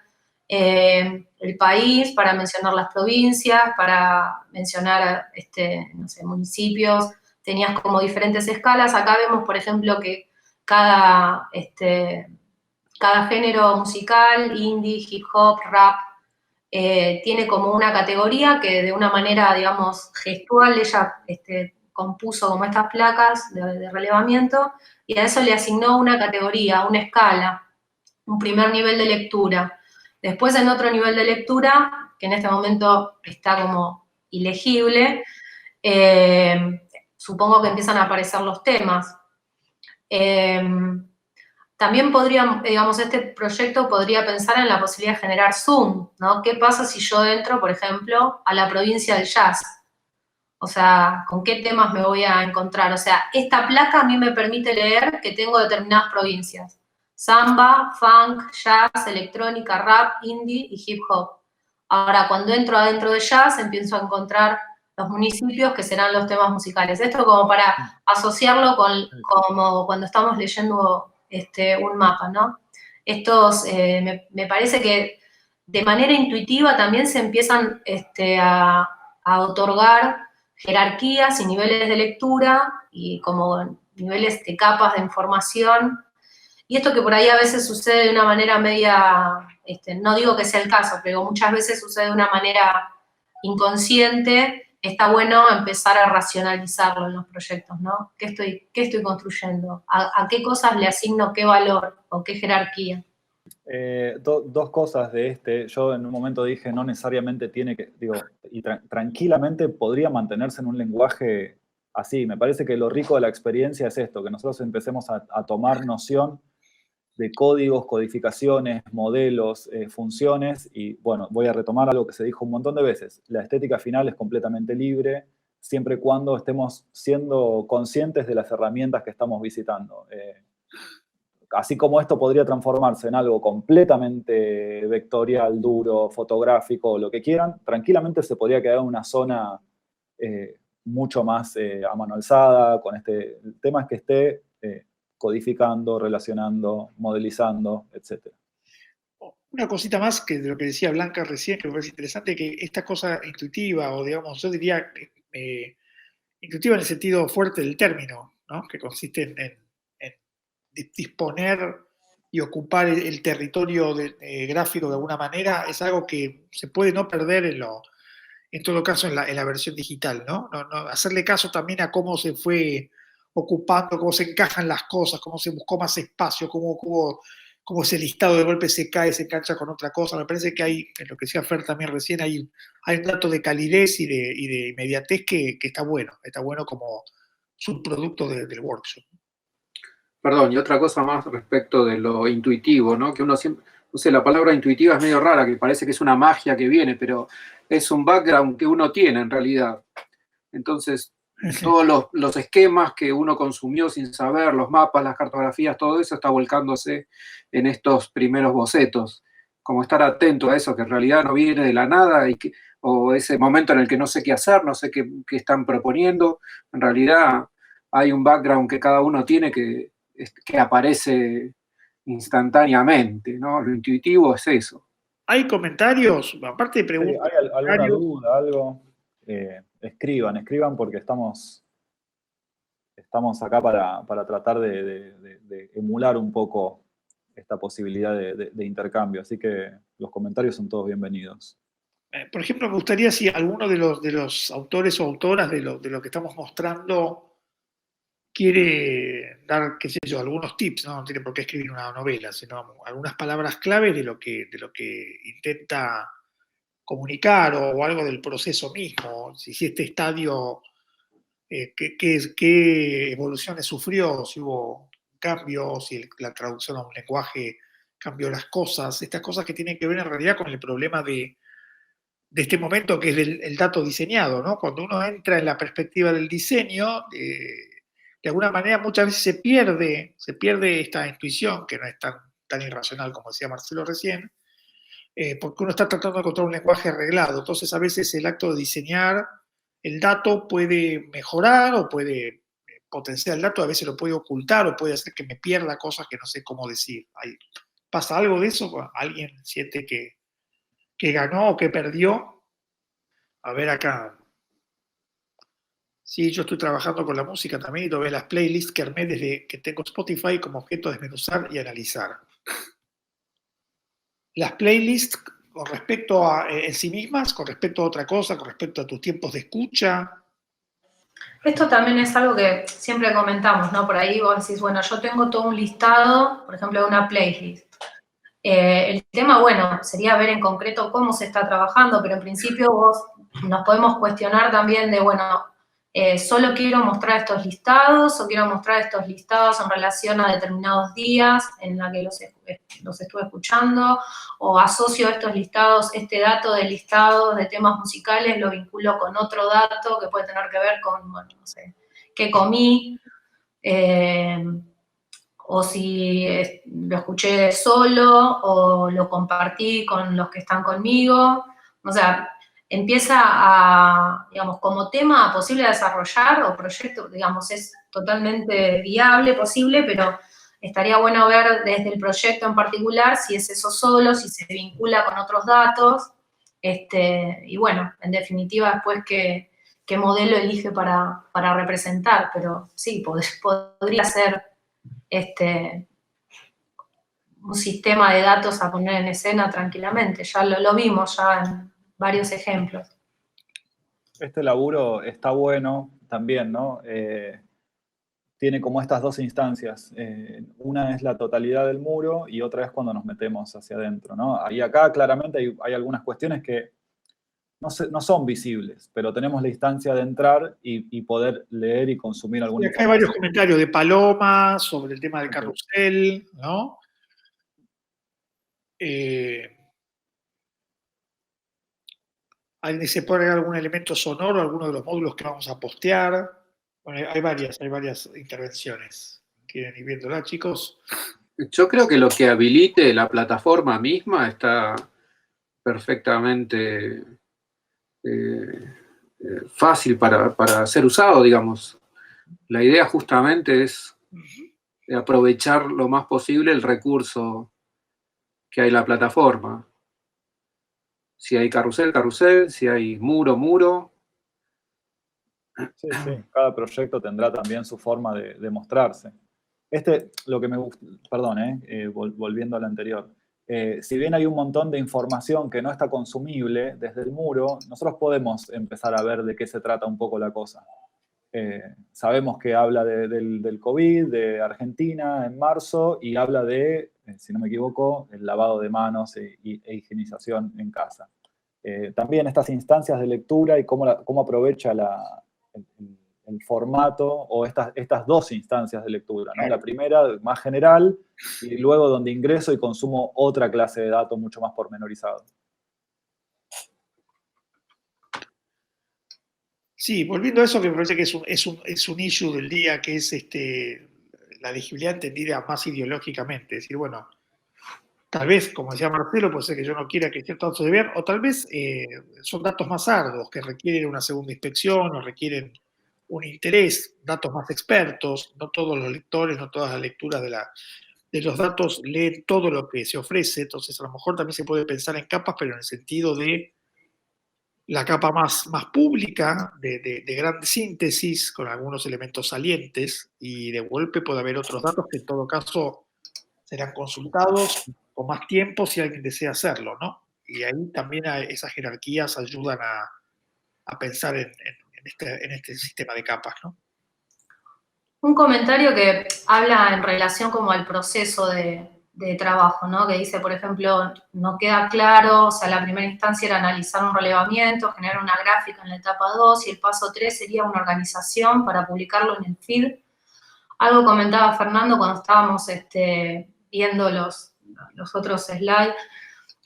el país, para mencionar las provincias, para mencionar, no sé, municipios. Tenías como diferentes escalas. Acá vemos, por ejemplo, que cada género musical, indie, hip hop, rap, tiene como una categoría que de una manera, digamos, gestual, ella compuso como estas placas de relevamiento y a eso le asignó una categoría, una escala, un primer nivel de lectura. Después en otro nivel de lectura, que en este momento está como ilegible, supongo que empiezan a aparecer los temas. También podría, digamos, este proyecto podría pensar en la posibilidad de generar Zoom, ¿no? ¿Qué pasa si yo entro, por ejemplo, a la provincia del jazz? O sea, ¿con qué temas me voy a encontrar? O sea, esta placa a mí me permite leer que tengo determinadas provincias. samba, funk, jazz, electrónica, rap, indie y hip hop. Ahora, cuando entro adentro de jazz, empiezo a encontrar los municipios que serán los temas musicales. Esto como para asociarlo con como cuando estamos leyendo un mapa, ¿no? Estos, me parece que de manera intuitiva también se empiezan a otorgar jerarquías y niveles de lectura y como niveles de capas de información. Y esto que por ahí a veces sucede de una manera media, no digo que sea el caso, pero muchas veces sucede de una manera inconsciente, está bueno empezar a racionalizarlo en los proyectos, ¿no? ¿Qué estoy construyendo? ¿A qué cosas le asigno qué valor o qué jerarquía? Dos cosas de yo en un momento dije no necesariamente tiene que, digo, y tranquilamente podría mantenerse en un lenguaje así. Me parece que lo rico de la experiencia es esto, que nosotros empecemos a tomar noción de códigos, codificaciones, modelos, funciones, y bueno, voy a retomar algo que se dijo un montón de veces. La estética final es completamente libre, siempre y cuando estemos siendo conscientes de las herramientas que estamos visitando. Así como esto podría transformarse en algo completamente vectorial, duro, fotográfico, lo que quieran, tranquilamente se podría quedar en una zona mucho más a mano alzada, con el tema es que esté codificando, relacionando, modelizando, etc. Una cosita más que de lo que decía Blanca recién, que me parece interesante, que esta cosa intuitiva, o digamos, yo diría intuitiva en el sentido fuerte del término, ¿no? Que consiste en disponer y ocupar el territorio gráfico de alguna manera, es algo que se puede no perder en todo caso en la versión digital, ¿no? Hacerle caso también a cómo se fue ocupando, cómo se encajan las cosas, cómo se buscó más espacio, cómo ese listado de golpe se cae, se engancha con otra cosa. Me parece que hay, en lo que decía Fer también recién, hay un dato de calidez y de inmediatez que está bueno como subproducto del workshop. Perdón, y otra cosa más respecto de lo intuitivo, ¿no? Que uno siempre, no sé, la palabra intuitiva es medio rara, que parece que es una magia que viene, pero es un background que uno tiene en realidad. Entonces, todos los esquemas que uno consumió sin saber, los mapas, las cartografías, todo eso está volcándose en estos primeros bocetos. Como estar atento a eso, que en realidad no viene de la nada, o ese momento en el que no sé qué hacer, no sé qué están proponiendo. En realidad hay un background que cada uno tiene que aparece instantáneamente, ¿no? Lo intuitivo es eso. ¿Hay comentarios? Aparte de preguntas. ¿Hay alguna duda, algo? Escriban porque estamos acá para tratar de emular un poco esta posibilidad de intercambio. Así que los comentarios son todos bienvenidos. Por ejemplo, me gustaría si alguno de los autores o autoras de lo que estamos mostrando quiere dar, qué sé yo, algunos tips, ¿no? No tiene por qué escribir una novela, sino algunas palabras claves de lo que intenta comunicar o algo del proceso mismo. Si este estadio, qué evoluciones sufrió, si hubo cambios, si la traducción a un lenguaje cambió las cosas, estas cosas que tienen que ver en realidad con el problema de este momento que es el dato diseñado, ¿no? Cuando uno entra en la perspectiva del diseño, de alguna manera muchas veces se pierde esta intuición, que no es tan irracional como decía Marcelo recién, porque uno está tratando de encontrar un lenguaje arreglado. Entonces a veces el acto de diseñar el dato puede mejorar o puede potenciar el dato, a veces lo puede ocultar o puede hacer que me pierda cosas que no sé cómo decir. ¿Pasa algo de eso? ¿Alguien siente que ganó o que perdió? A ver acá. Sí, yo estoy trabajando con la música también y lo veo las playlists que armé desde que tengo Spotify como objeto de desmenuzar y analizar. Las playlists con respecto a en sí mismas, con respecto a otra cosa, con respecto a tus tiempos de escucha. Esto también es algo que siempre comentamos, ¿no? Por ahí vos decís, bueno, yo tengo todo un listado, por ejemplo, de una playlist. El tema, bueno, sería ver en concreto cómo se está trabajando, pero en principio nos podemos cuestionar también de, bueno, solo quiero mostrar estos listados o quiero mostrar estos listados en relación a determinados días en la que los estuve escuchando, o asocio estos listados, este dato de listados de temas musicales, lo vinculo con otro dato que puede tener que ver con, bueno, no sé, qué comí, o si lo escuché solo, o lo compartí con los que están conmigo. O sea, empieza a, digamos, como tema posible de desarrollar o proyecto, digamos, es totalmente viable, posible, pero estaría bueno ver desde el proyecto en particular si es eso solo, si se vincula con otros datos, y bueno, en definitiva después qué modelo elige para representar, pero sí, podría ser un sistema de datos a poner en escena tranquilamente, ya lo vimos ya en varios ejemplos. Este laburo está bueno también, ¿no? Tiene como estas dos instancias. Una es la totalidad del muro y otra es cuando nos metemos hacia adentro, ¿no? Y acá claramente hay algunas cuestiones que no son visibles, pero tenemos la instancia de entrar y poder leer y consumir alguna acá hay varios comentarios de Paloma sobre el tema del carrusel, ¿no? Alguien dice, ¿puede agregar algún elemento sonoro, alguno de los módulos que vamos a postear? Bueno, hay varias intervenciones. ¿Quieren ir viéndola, chicos? Yo creo que lo que habilite la plataforma misma está perfectamente fácil para ser usado, digamos. La idea justamente es aprovechar lo más posible el recurso que hay en la plataforma. Si hay carrusel, carrusel, si hay muro, muro. Sí, sí, cada proyecto tendrá también su forma de mostrarse. Lo que me gusta, perdón, volviendo al anterior. Si bien hay un montón de información que no está consumible desde el muro, nosotros podemos empezar a ver de qué se trata un poco la cosa. Sabemos que habla del COVID, de Argentina en marzo, y habla de, si no me equivoco, el lavado de manos e higienización en casa. También estas instancias de lectura y cómo aprovecha el formato o estas dos instancias de lectura, ¿no? La primera, más general, y luego donde ingreso y consumo otra clase de datos mucho más pormenorizado. Sí, volviendo a eso, que me parece que es un issue del día, que es la legibilidad entendida más ideológicamente. Es decir, bueno, tal vez, como decía Marcelo, puede ser que yo no quiera que ciertos datos se vean, o tal vez son datos más arduos, que requieren una segunda inspección, o requieren un interés, datos más expertos. No todos los lectores, no todas las lecturas de los datos leen todo lo que se ofrece, entonces a lo mejor también se puede pensar en capas, pero en el sentido de la capa más pública, de gran síntesis, con algunos elementos salientes, y de golpe puede haber otros datos que en todo caso serán consultados con más tiempo si alguien desea hacerlo, ¿no? Y ahí también esas jerarquías ayudan a pensar en este sistema de capas, ¿no? Un comentario que habla en relación como al proceso de trabajo, ¿no? Que dice, por ejemplo, no queda claro, o sea, la primera instancia era analizar un relevamiento, generar una gráfica en la etapa 2, y el paso 3 sería una organización para publicarlo en el feed. Algo comentaba Fernando cuando estábamos viendo los otros slides.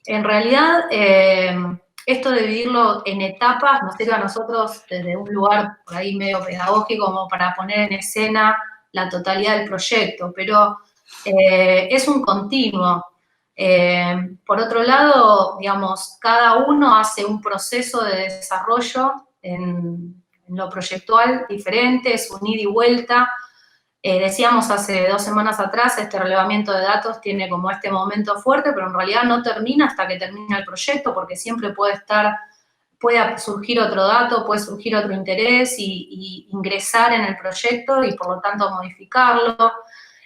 En realidad, esto de dividirlo en etapas nos sirve a nosotros desde un lugar por ahí medio pedagógico como para poner en escena la totalidad del proyecto, pero es un continuo. Por otro lado, digamos, cada uno hace un proceso de desarrollo en lo proyectual diferente, es un ida y vuelta. Decíamos hace 2 semanas atrás, este relevamiento de datos tiene como este momento fuerte, pero en realidad no termina hasta que termina el proyecto, porque siempre puede surgir otro dato, puede surgir otro interés y ingresar en el proyecto y por lo tanto modificarlo.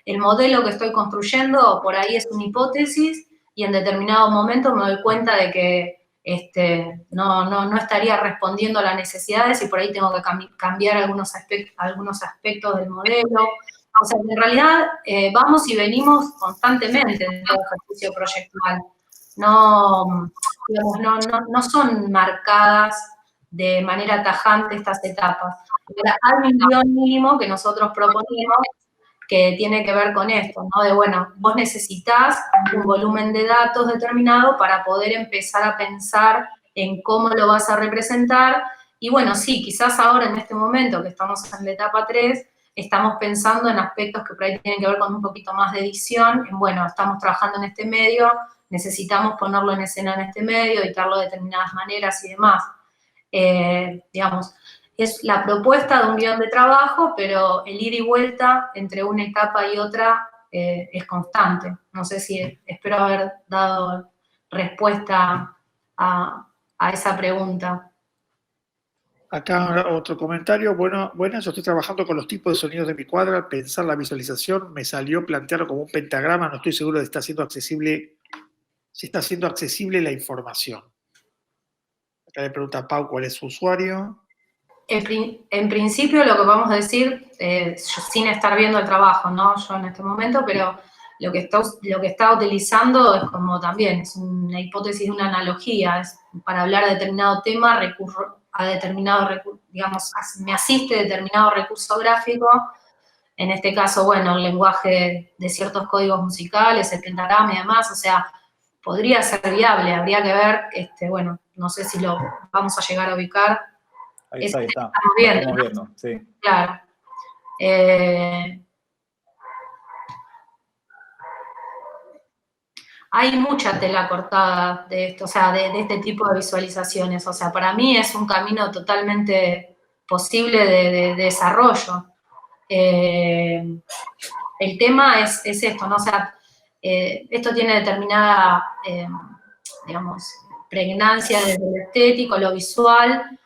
El modelo que estoy construyendo por ahí es una hipótesis y en determinado momento me doy cuenta de que no estaría respondiendo a las necesidades y por ahí tengo que cambiar algunos aspectos del modelo. O sea, en realidad vamos y venimos constantemente en el ejercicio proyectual. No son marcadas de manera tajante estas etapas. Ahora, hay un guión mínimo que nosotros proponemos que tiene que ver con esto, ¿no? De, bueno, vos necesitás un volumen de datos determinado para poder empezar a pensar en cómo lo vas a representar. Y bueno, sí, quizás ahora en este momento que estamos en la etapa 3, estamos pensando en aspectos que por ahí tienen que ver con un poquito más de edición, bueno, estamos trabajando en este medio, necesitamos ponerlo en escena en este medio, editarlo de determinadas maneras y demás. Digamos, es la propuesta de un guión de trabajo, pero el ir y vuelta entre una etapa y otra es constante. No sé si espero haber dado respuesta a esa pregunta. Acá otro comentario. Bueno, buenas, yo estoy trabajando con los tipos de sonidos de mi cuadro. Al pensar la visualización, me salió plantearlo como un pentagrama. No estoy seguro de si está siendo accesible la información. Acá le pregunta a Pau cuál es su usuario. En principio lo que vamos a decir, sin estar viendo el trabajo, ¿no? Yo en este momento, pero lo que está utilizando es como también, es una hipótesis de una analogía, es para hablar de determinado tema, recurro a determinado recurso, digamos, me asiste determinado recurso gráfico, en este caso, bueno, el lenguaje de ciertos códigos musicales, el pentagrama y demás, o sea, podría ser viable, habría que ver, bueno, no sé si lo vamos a llegar a ubicar. Ahí está, ahí está. Estamos viendo, Estamos viendo, sí. Claro. Hay mucha tela cortada de esto, o sea, de este tipo de visualizaciones. O sea, para mí es un camino totalmente posible de desarrollo. El tema es esto, ¿no? O sea, esto tiene determinada, digamos, pregnancia desde lo estético, lo visual.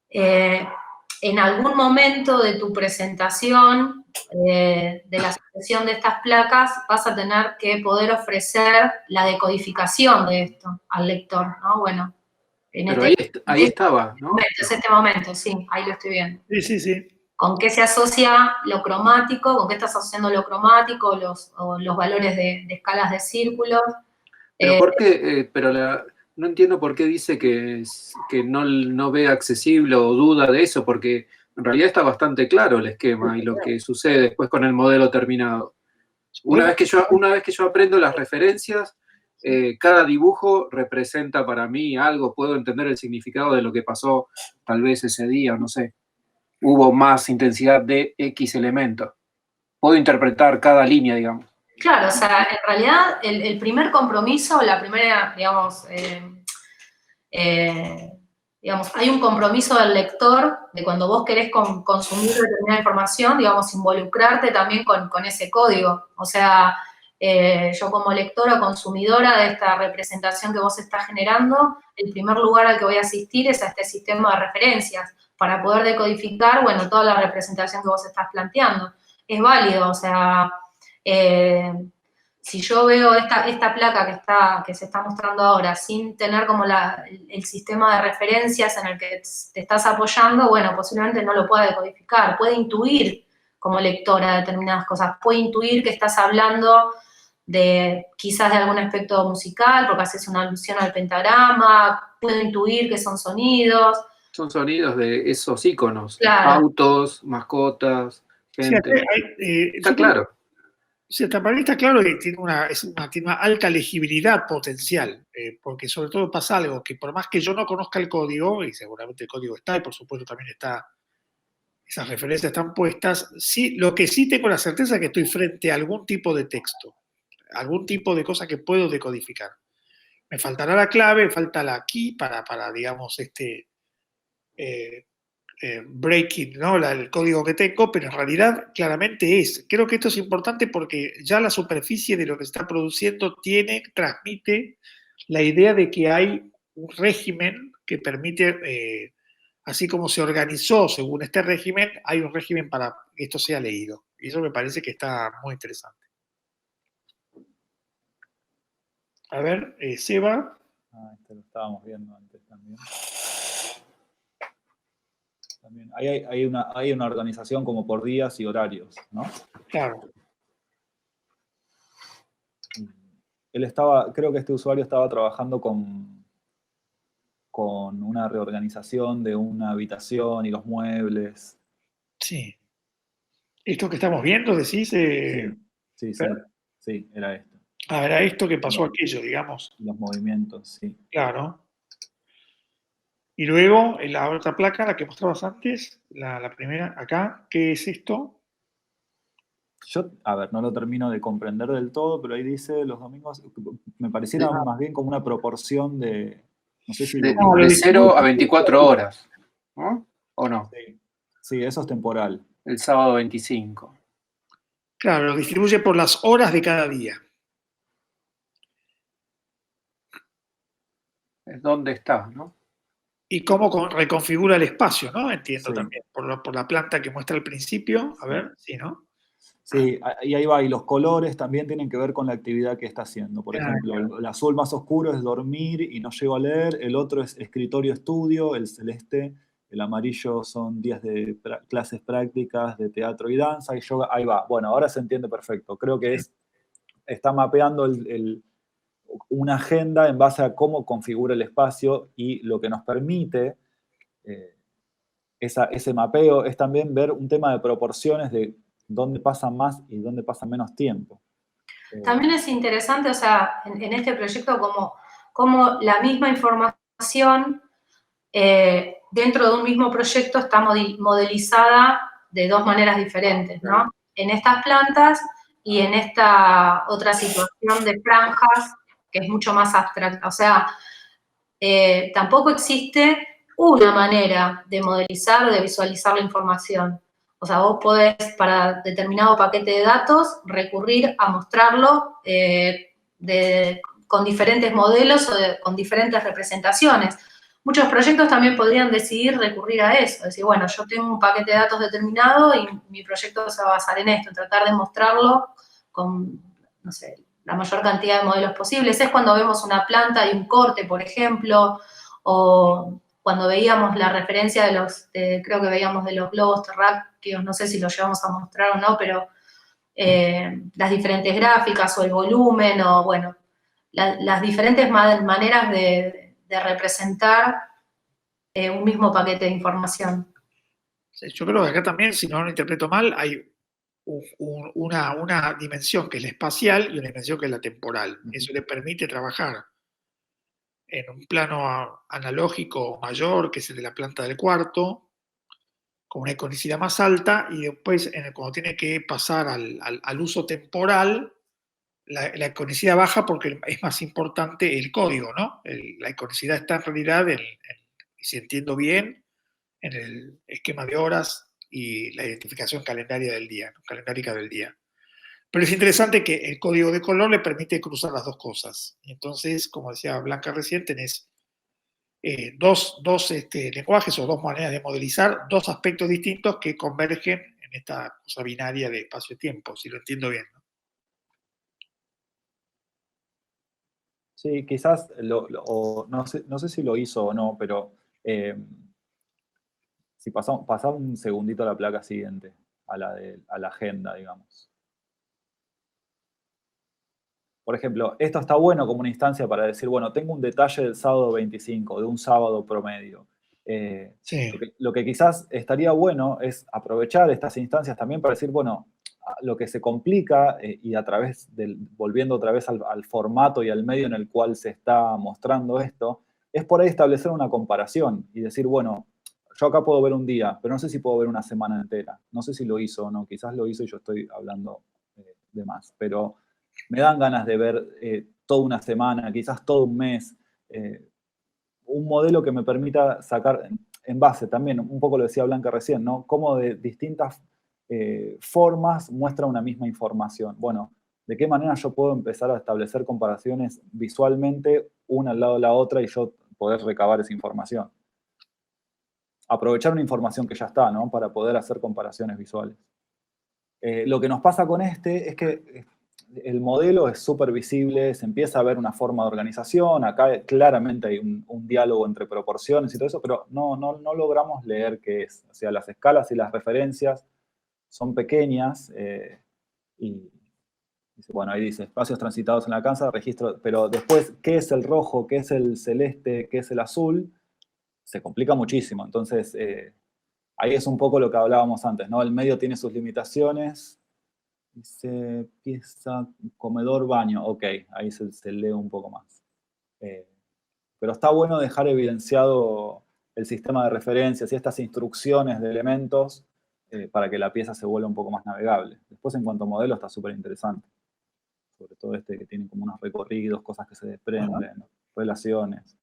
En algún momento de tu presentación, de la asociación de estas placas, vas a tener que poder ofrecer la decodificación de esto al lector, ¿no? Bueno, pero ahí estaba, ¿no? Es este momento, sí, ahí lo estoy viendo. Sí, sí, sí. ¿Con qué se asocia lo cromático? ¿Con qué estás asociando lo cromático? Los valores de escalas de círculos. Pero ¿por qué? No entiendo por qué dice que no ve accesible o duda de eso, porque en realidad está bastante claro el esquema y lo que sucede después con el modelo terminado. Una vez que yo aprendo las referencias, cada dibujo representa para mí algo, puedo entender el significado de lo que pasó tal vez ese día, no sé. Hubo más intensidad de X elemento. Puedo interpretar cada línea, digamos. Claro, o sea, en realidad el primer compromiso, la primera, digamos, hay un compromiso del lector de cuando vos querés consumir determinada información, digamos, involucrarte también con ese código. O sea, yo como lectora o consumidora de esta representación que vos estás generando, el primer lugar al que voy a asistir es a este sistema de referencias para poder decodificar, bueno, toda la representación que vos estás planteando. Es válido, o sea, si yo veo esta placa que se está mostrando ahora sin tener como el sistema de referencias en el que te estás apoyando, bueno, posiblemente no lo pueda decodificar. Puede intuir como lectora determinadas cosas, puede intuir que estás hablando quizás de algún aspecto musical, porque haces una alusión al pentagrama, puede intuir que son sonidos. Son sonidos de esos íconos, Claro. Autos, mascotas, gente. Sí, está claro. Sí, para mí está claro que tiene una alta legibilidad potencial, porque sobre todo pasa algo, que por más que yo no conozca el código, y seguramente el código está, y por supuesto también esas referencias están puestas, sí, lo que sí tengo la certeza es que estoy frente a algún tipo de texto, algún tipo de cosa que puedo decodificar. Me faltará la clave, falta la key para digamos, breaking, ¿no? El código que tengo, pero en realidad claramente creo que esto es importante porque ya la superficie de lo que se está produciendo transmite la idea de que hay un régimen que permite, así como se organizó según este régimen, hay un régimen para que esto sea leído. Y eso me parece que está muy interesante. A ver, Seba. Este lo estábamos viendo antes también. Hay una organización como por días y horarios, ¿no? Claro. Creo que este usuario estaba trabajando con una reorganización de una habitación y los muebles. Sí. ¿Esto que estamos viendo, decís? Sí, era esto. Era esto que pasó aquello, digamos. Los movimientos, sí. Claro. Y luego, en la otra placa, la que mostrabas antes, la primera, acá, ¿qué es esto? Yo, a ver, no lo termino de comprender del todo, pero ahí dice los domingos, me pareciera más bien como una proporción de, no sé si... De lo 0 a 24 horas, ¿no? ¿O no? Sí, sí, eso es temporal. El sábado 25. Claro, lo distribuye por las horas de cada día. Es donde está, ¿no? Y cómo reconfigura el espacio, ¿no? Entiendo Sí. también, por la planta que muestra al principio. A ver, sí, ¿no? Sí, y ahí va. Y los colores también tienen que ver con la actividad que está haciendo. Por ejemplo, el azul más oscuro es dormir y no llego a leer. El otro es escritorio-estudio. El celeste, el amarillo son días de clases prácticas de teatro y danza y yoga. Ahí va. Bueno, ahora se entiende perfecto. Creo que está mapeando una agenda en base a cómo configura el espacio y lo que nos permite ese mapeo es también ver un tema de proporciones de dónde pasa más y dónde pasa menos tiempo. También es interesante, o sea, en este proyecto como la misma información dentro de un mismo proyecto está modelizada de dos maneras diferentes, ¿no? En estas plantas y en esta otra situación de franjas que es mucho más abstracta. O sea, tampoco existe una manera de modelizar o de visualizar la información. O sea, vos podés, para determinado paquete de datos, recurrir a mostrarlo con diferentes modelos o con diferentes representaciones. Muchos proyectos también podrían decidir recurrir a eso, decir, bueno, yo tengo un paquete de datos determinado y mi proyecto se va a basar en esto, en tratar de mostrarlo con, no sé, la mayor cantidad de modelos posibles. Es cuando vemos una planta y un corte, por ejemplo, o cuando veíamos la referencia creo que veíamos de los globos terráqueos, no sé si los llevamos a mostrar o no, pero las diferentes gráficas o el volumen, o bueno, las diferentes maneras de representar un mismo paquete de información. Yo creo que acá también, si no lo interpreto mal, hay una dimensión que es la espacial y una dimensión que es la temporal. Eso le permite trabajar en un plano analógico mayor, que es el de la planta del cuarto, con una iconicidad más alta, y después, cuando tiene que pasar al uso temporal, la iconicidad baja porque es más importante el código, ¿no? La iconicidad está en realidad, si entiendo bien, en el esquema de horas y la identificación calendaria del día, ¿no? Calendárica del día. Pero es interesante que el código de color le permite cruzar las dos cosas. Y entonces, como decía Blanca recién, tenés dos lenguajes o dos maneras de modelizar, dos aspectos distintos que convergen en esta cosa binaria de espacio-tiempo, si lo entiendo bien, ¿no? Sí, quizás, no sé si lo hizo o no, pero si pasa un segundito a la placa siguiente, a la agenda, digamos. Por ejemplo, esto está bueno como una instancia para decir, bueno, tengo un detalle del sábado 25, de un sábado promedio. Sí. Lo que quizás estaría bueno es aprovechar estas instancias también para decir, bueno, lo que se complica y volviendo otra vez al formato y al medio en el cual se está mostrando esto, es por ahí establecer una comparación y decir, bueno, yo acá puedo ver un día, pero no sé si puedo ver una semana entera. No sé si lo hizo o no, quizás lo hizo y yo estoy hablando de más, pero me dan ganas de ver toda una semana, quizás todo un mes, un modelo que me permita sacar en base también, un poco lo decía Blanca recién, ¿no? Cómo de distintas formas muestra una misma información. Bueno, ¿de qué manera yo puedo empezar a establecer comparaciones visualmente una al lado de la otra y yo poder recabar esa información? Aprovechar una información que ya está, ¿no? Para poder hacer comparaciones visuales. Lo que nos pasa con este es que el modelo es súper visible, se empieza a ver una forma de organización, acá claramente hay un diálogo entre proporciones y todo eso, pero no logramos leer qué es. O sea, las escalas y las referencias son pequeñas y bueno, ahí dice, espacios transitados en la casa, registro, pero después, ¿qué es el rojo? ¿Qué es el celeste? ¿Qué es el azul? Se complica muchísimo. Entonces, ahí es un poco lo que hablábamos antes, ¿no? El medio tiene sus limitaciones. Dice pieza, comedor, baño. Ok, ahí se lee un poco más. Pero está bueno dejar evidenciado el sistema de referencias y estas instrucciones de elementos para que la pieza se vuelva un poco más navegable. Después en cuanto a modelo está súper interesante. Sobre todo este que tiene como unos recorridos, cosas que se desprenden, relaciones.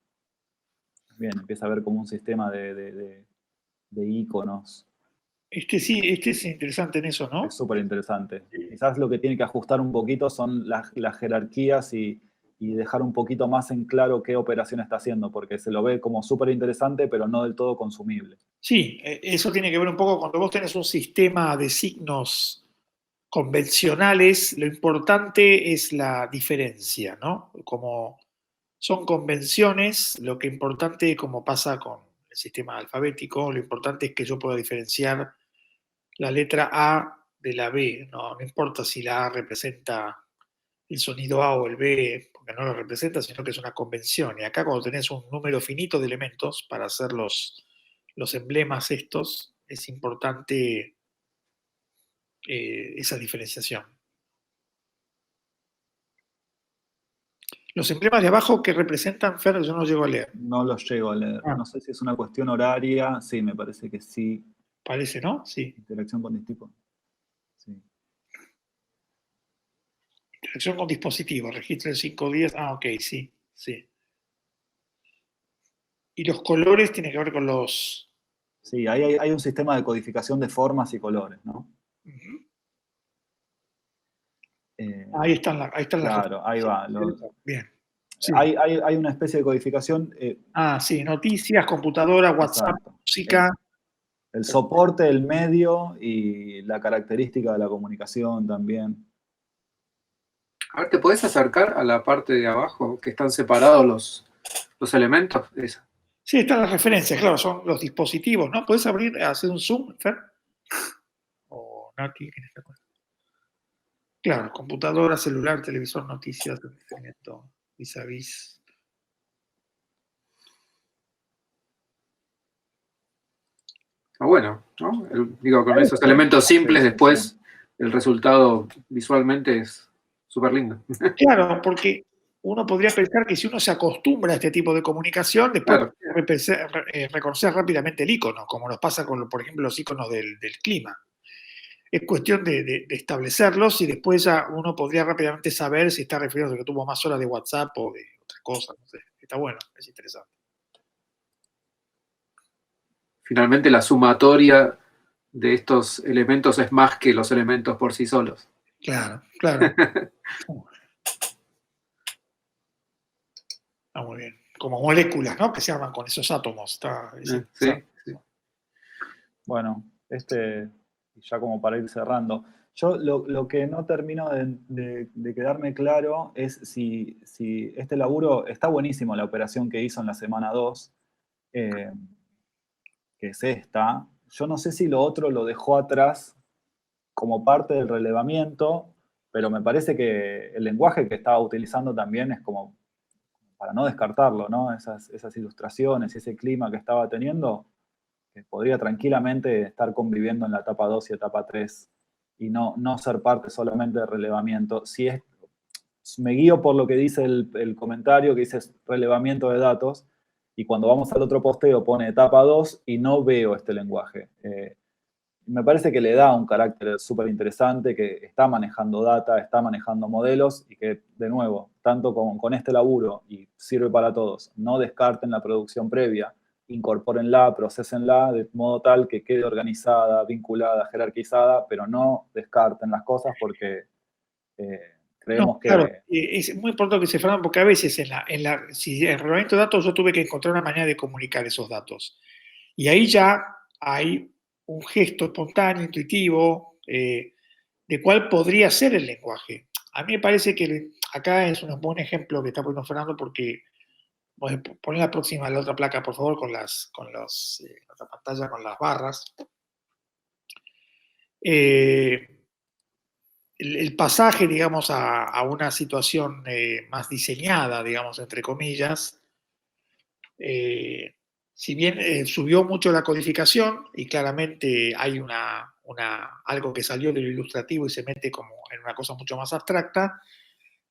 Bien, empieza a ver como un sistema de iconos. Sí, este es interesante en eso, ¿no? Es súper interesante. Quizás lo que tiene que ajustar un poquito son las jerarquías y dejar un poquito más en claro qué operación está haciendo, porque se lo ve como súper interesante, pero no del todo consumible. Sí, eso tiene que ver un poco cuando vos tenés un sistema de signos convencionales, lo importante es la diferencia, ¿no? Como son convenciones, lo que importante, como pasa con el sistema alfabético, lo importante es que yo pueda diferenciar la letra A de la B, ¿no? No importa si la A representa el sonido A o el B, porque no lo representa, sino que es una convención. Y acá cuando tenés un número finito de elementos para hacer los emblemas estos, es importante esa diferenciación. Los emblemas de abajo que representan, Fer, yo no llego a leer. No los llego a leer. No sé si es una cuestión horaria. Sí, me parece que sí. Parece, ¿no? Sí. Interacción con dispositivos. Sí. Interacción con dispositivos, registro de 5 días. Ah, ok, sí, sí. Y los colores tienen que ver con los... Sí, hay un sistema de codificación de formas y colores, ¿no? Uh-huh. Ahí están las... Claro, ahí va. Bien. Sí. Hay una especie de codificación. Sí, noticias, computadora, WhatsApp, Exacto. música. El soporte, el medio y la característica de la comunicación también. A ver, ¿te podés acercar a la parte de abajo que están separados los elementos? Esa. Sí, están las referencias, claro, son los dispositivos, ¿no? ¿Puedes hacer un zoom, Fer? O Nati, ¿quién está con? Claro, computadora, celular, televisor, noticias, entretenimiento, vis a vis. Bueno, ¿no? Digo, con esos elementos simples, después el resultado visualmente es súper lindo. Claro, porque uno podría pensar que si uno se acostumbra a este tipo de comunicación, después Claro. puede reconocer rápidamente el icono, como nos pasa con, por ejemplo, los iconos del clima. Es cuestión de establecerlos y después ya uno podría rápidamente saber si está refiriendo a que tuvo más horas de WhatsApp o de otra cosa. No sé. Está bueno, es interesante. Finalmente la sumatoria de estos elementos es más que los elementos por sí solos. Claro, claro. Está muy bien. Como moléculas, ¿no? Que se arman con esos átomos. Sí. Bueno, ya como para ir cerrando. Yo lo que no termino de quedarme claro es si este laburo, está buenísimo la operación que hizo en la semana 2, que es esta. Yo no sé si lo otro lo dejó atrás como parte del relevamiento, pero me parece que el lenguaje que estaba utilizando también es como para no descartarlo, ¿no? Esas ilustraciones y ese clima que estaba teniendo, que podría tranquilamente estar conviviendo en la etapa 2 y etapa 3 y no ser parte solamente del relevamiento. Me guío por lo que dice el comentario, que dice relevamiento de datos, y cuando vamos al otro posteo pone etapa 2 y no veo este lenguaje. Me parece que le da un carácter súper interesante, que está manejando data, está manejando modelos y que, de nuevo, tanto con este laburo, y sirve para todos, no descarten la producción previa, incorpórenla, procesenla de modo tal que quede organizada, vinculada, jerarquizada, pero no descarten las cosas porque creemos que... Claro, es muy importante que se formen porque a veces si en el reglamento de datos yo tuve que encontrar una manera de comunicar esos datos. Y ahí ya hay un gesto espontáneo, intuitivo, de cuál podría ser el lenguaje. A mí me parece que acá es un buen ejemplo que está poniendo Fernando porque poner la otra placa, por favor, con la otra pantalla con las barras. El pasaje, digamos, a una situación más diseñada, digamos, entre comillas, si bien subió mucho la codificación y claramente hay algo que salió de lo ilustrativo y se mete como en una cosa mucho más abstracta,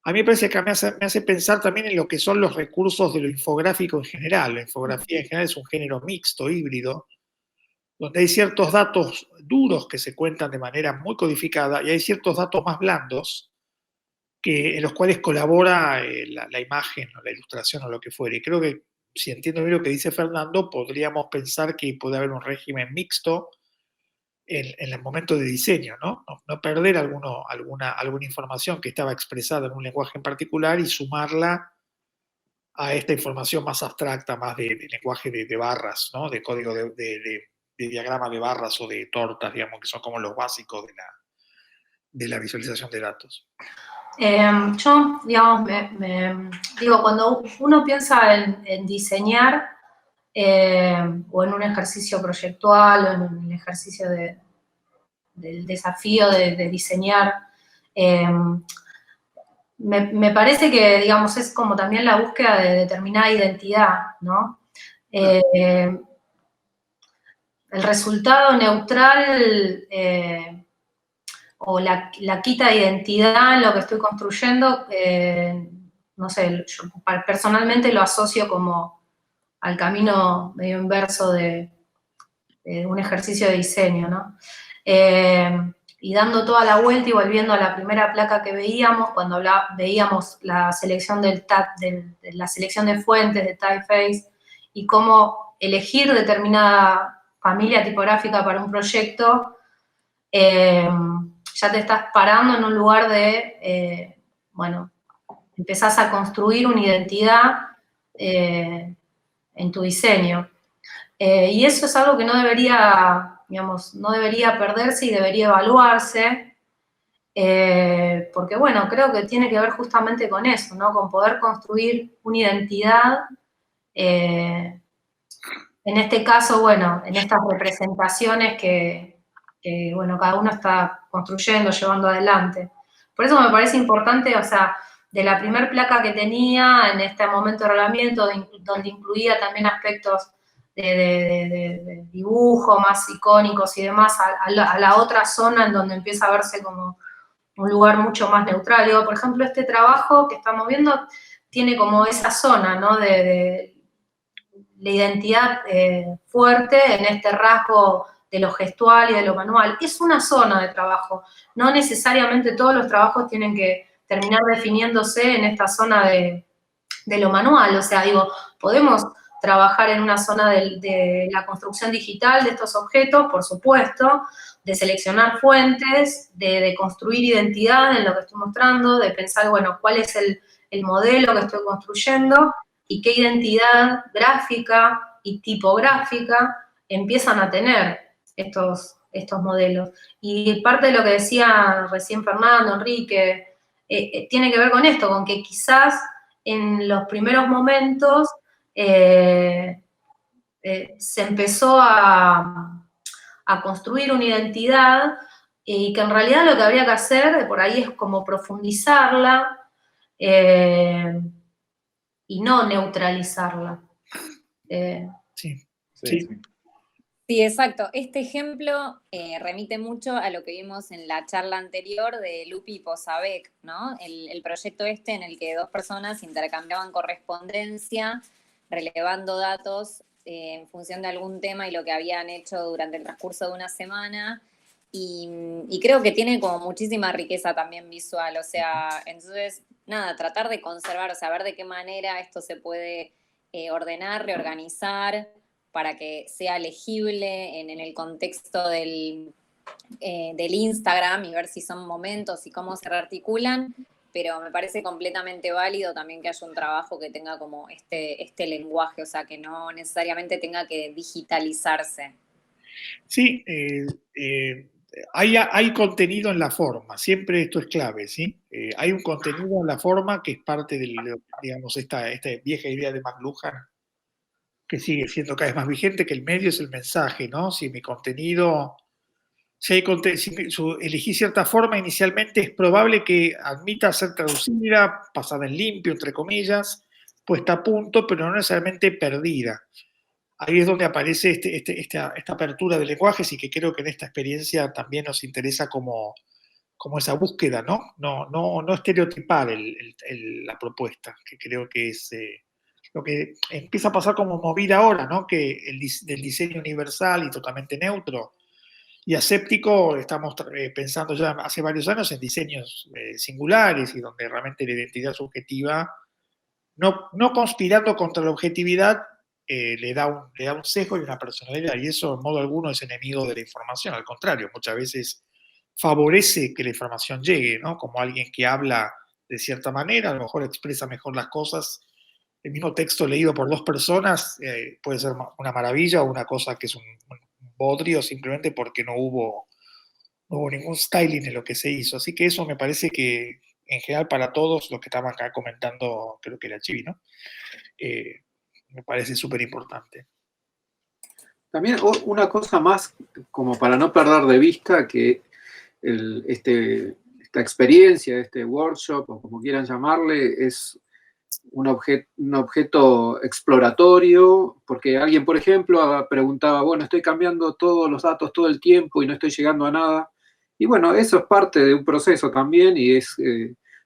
a mí me parece que me hace pensar también en lo que son los recursos de lo infográfico en general. La infografía en general es un género mixto, híbrido, donde hay ciertos datos duros que se cuentan de manera muy codificada y hay ciertos datos más blandos en los cuales colabora la imagen o la ilustración o lo que fuere. Y creo que, si entiendo bien lo que dice Fernando, podríamos pensar que puede haber un régimen mixto en el momento de diseño, ¿no? No perder alguna información que estaba expresada en un lenguaje en particular y sumarla a esta información más abstracta, más de lenguaje de barras, ¿no? De código de diagrama de barras o de tortas, digamos, que son como los básicos de la visualización de datos. Yo, digamos, digo, cuando uno piensa en diseñar o en un ejercicio proyectual o en un ejercicio del desafío de diseñar, me parece que, digamos, es como también la búsqueda de determinada identidad, ¿no? El resultado neutral o la quita de identidad en lo que estoy construyendo, no sé, yo personalmente lo asocio como al camino medio inverso de un ejercicio de diseño, ¿no? Y dando toda la vuelta y volviendo a la primera placa que veíamos, cuando veíamos la selección de la selección de fuentes de typeface y cómo elegir determinada familia tipográfica para un proyecto, ya te estás parando en un lugar de, bueno, empezás a construir una identidad en tu diseño. Y eso es algo que no debería, digamos, no debería perderse y debería evaluarse, porque, bueno, creo que tiene que ver justamente con eso, ¿no? Con poder construir una identidad, en este caso, bueno, en estas representaciones que, bueno, cada uno está construyendo, llevando adelante. Por eso me parece importante, o sea, de la primer placa que tenía en este momento de reglamento, donde incluía también aspectos de dibujo más icónicos y demás, a la otra zona en donde empieza a verse como un lugar mucho más neutral. Digo, por ejemplo, este trabajo que estamos viendo tiene como esa zona, ¿no? De la identidad fuerte en este rasgo de lo gestual y de lo manual. Es una zona de trabajo. No necesariamente todos los trabajos tienen que terminar definiéndose en esta zona de lo manual. O sea, digo, podemos trabajar en una zona de la construcción digital de estos objetos, por supuesto, de seleccionar fuentes, de construir identidad en lo que estoy mostrando, de pensar, bueno, cuál es el modelo que estoy construyendo y qué identidad gráfica y tipográfica empiezan a tener estos modelos. Y parte de lo que decía recién Fernando, Enrique, tiene que ver con esto, con que quizás en los primeros momentos se empezó a construir una identidad y que en realidad lo que habría que hacer por ahí es como profundizarla y no neutralizarla. Sí. Sí, exacto. Este ejemplo remite mucho a lo que vimos en la charla anterior de Lupi y Posavec, ¿no? El proyecto este en el que dos personas intercambiaban correspondencia, relevando datos en función de algún tema y lo que habían hecho durante el transcurso de una semana. Y creo que tiene como muchísima riqueza también visual. O sea, entonces, nada, tratar de conservar, o sea, ver de qué manera esto se puede ordenar, reorganizar, para que sea legible en el contexto del Instagram y ver si son momentos y cómo se rearticulan, pero me parece completamente válido también que haya un trabajo que tenga como este lenguaje, o sea, que no necesariamente tenga que digitalizarse. Sí, hay contenido en la forma, siempre esto es clave, ¿sí? Hay un contenido en la forma que es parte de, digamos, esta vieja idea de McLuhan, que sigue siendo cada vez más vigente, que el medio es el mensaje, ¿no? Si mi contenido, si elegí cierta forma inicialmente, es probable que admita ser traducida, pasada en limpio, entre comillas, puesta a punto, pero no necesariamente perdida. Ahí es donde aparece esta apertura de lenguajes y que creo que en esta experiencia también nos interesa como esa búsqueda, ¿no? No estereotipar la propuesta, que creo que es lo que empieza a pasar como movida ahora, ¿no? Que del diseño universal y totalmente neutro y aséptico, estamos pensando ya hace varios años en diseños singulares y donde realmente la identidad subjetiva, no conspirando contra la objetividad, le da un sesgo y una personalidad, y eso en modo alguno es enemigo de la información, al contrario, muchas veces favorece que la información llegue, ¿no? Como alguien que habla de cierta manera, a lo mejor expresa mejor las cosas. El mismo texto leído por dos personas puede ser una maravilla o una cosa que es un bodrio simplemente porque no hubo ningún styling en lo que se hizo. Así que eso me parece que en general para todos los que estaban acá comentando, creo que era Chivi, ¿no? Me parece súper importante. También una cosa más, como para no perder de vista, que esta experiencia, este workshop, o como quieran llamarle, es un objeto exploratorio, porque alguien, por ejemplo, preguntaba, bueno, estoy cambiando todos los datos todo el tiempo y no estoy llegando a nada. Y bueno, eso es parte de un proceso también y es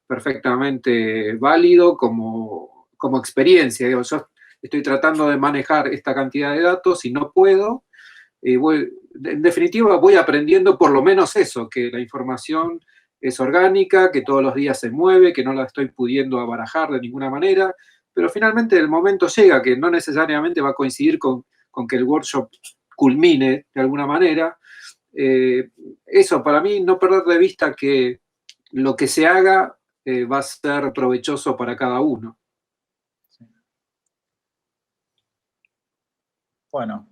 perfectamente válido como experiencia. Digo, yo estoy tratando de manejar esta cantidad de datos y no puedo. En definitiva, voy aprendiendo por lo menos eso, que la información es orgánica, que todos los días se mueve, que no la estoy pudiendo abarajar de ninguna manera, pero finalmente el momento llega que no necesariamente va a coincidir con que el workshop culmine de alguna manera. Eso, para mí, no perder de vista que lo que se haga va a ser provechoso para cada uno. Bueno,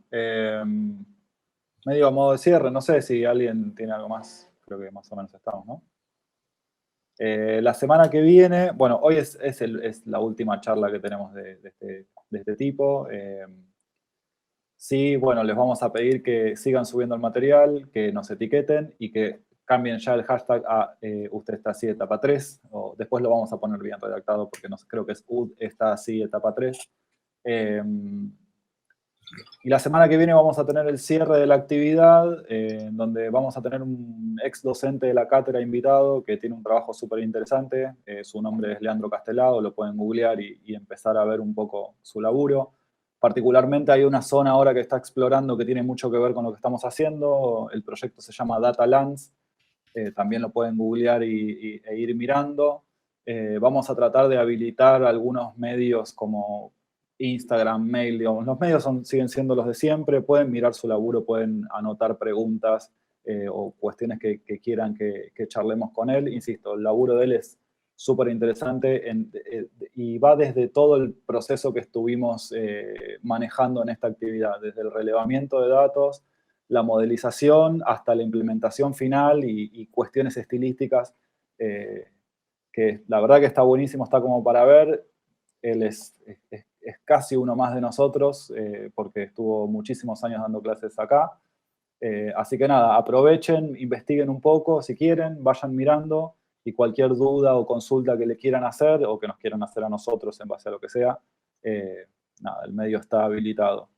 medio a modo de cierre, no sé si alguien tiene algo más, creo que más o menos estamos, ¿no? La semana que viene, bueno, hoy es la última charla que tenemos de este tipo. Sí, bueno, les vamos a pedir que sigan subiendo el material, que nos etiqueten y que cambien ya el hashtag a usted está así etapa 3, o después lo vamos a poner bien redactado porque creo que es UD está así etapa 3. Y la semana que viene vamos a tener el cierre de la actividad, donde vamos a tener un ex docente de la cátedra invitado que tiene un trabajo súper interesante. Su nombre es Leandro Castelado, lo pueden googlear y empezar a ver un poco su laburo. Particularmente hay una zona ahora que está explorando que tiene mucho que ver con lo que estamos haciendo. El proyecto se llama Data Lands. También lo pueden googlear e ir mirando. Vamos a tratar de habilitar algunos medios como Instagram, mail, digamos. Los medios siguen siendo los de siempre. Pueden mirar su laburo, pueden anotar preguntas o cuestiones que quieran que charlemos con él. Insisto, el laburo de él es súper interesante y va desde todo el proceso que estuvimos manejando en esta actividad, desde el relevamiento de datos, la modelización, hasta la implementación final y cuestiones estilísticas, que la verdad que está buenísimo, está como para ver. Él es casi uno más de nosotros, porque estuvo muchísimos años dando clases acá. Así que nada, aprovechen, investiguen un poco si quieren, vayan mirando, y cualquier duda o consulta que le quieran hacer o que nos quieran hacer a nosotros en base a lo que sea, nada, el medio está habilitado.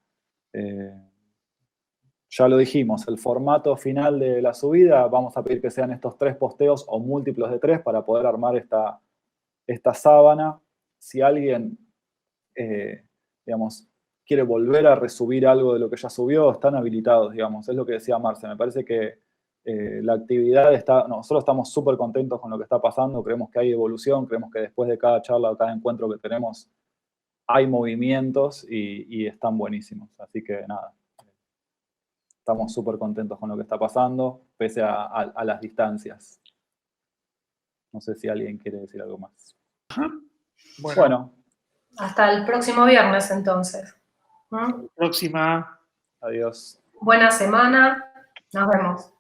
Ya lo dijimos, el formato final de la subida, vamos a pedir que sean estos 3 posteos o múltiplos de 3 para poder armar esta sábana. Si alguien, digamos, quiere volver a resubir algo de lo que ya subió, están habilitados, digamos. Es lo que decía Marce, me parece que la actividad nosotros estamos súper contentos con lo que está pasando, creemos que hay evolución, creemos que después de cada charla o cada encuentro que tenemos hay movimientos y están buenísimos. Así que nada, estamos súper contentos con lo que está pasando, pese a las distancias. No sé si alguien quiere decir algo más. Bueno. Hasta el próximo viernes, entonces. Próxima. Adiós. Buena semana. Nos vemos.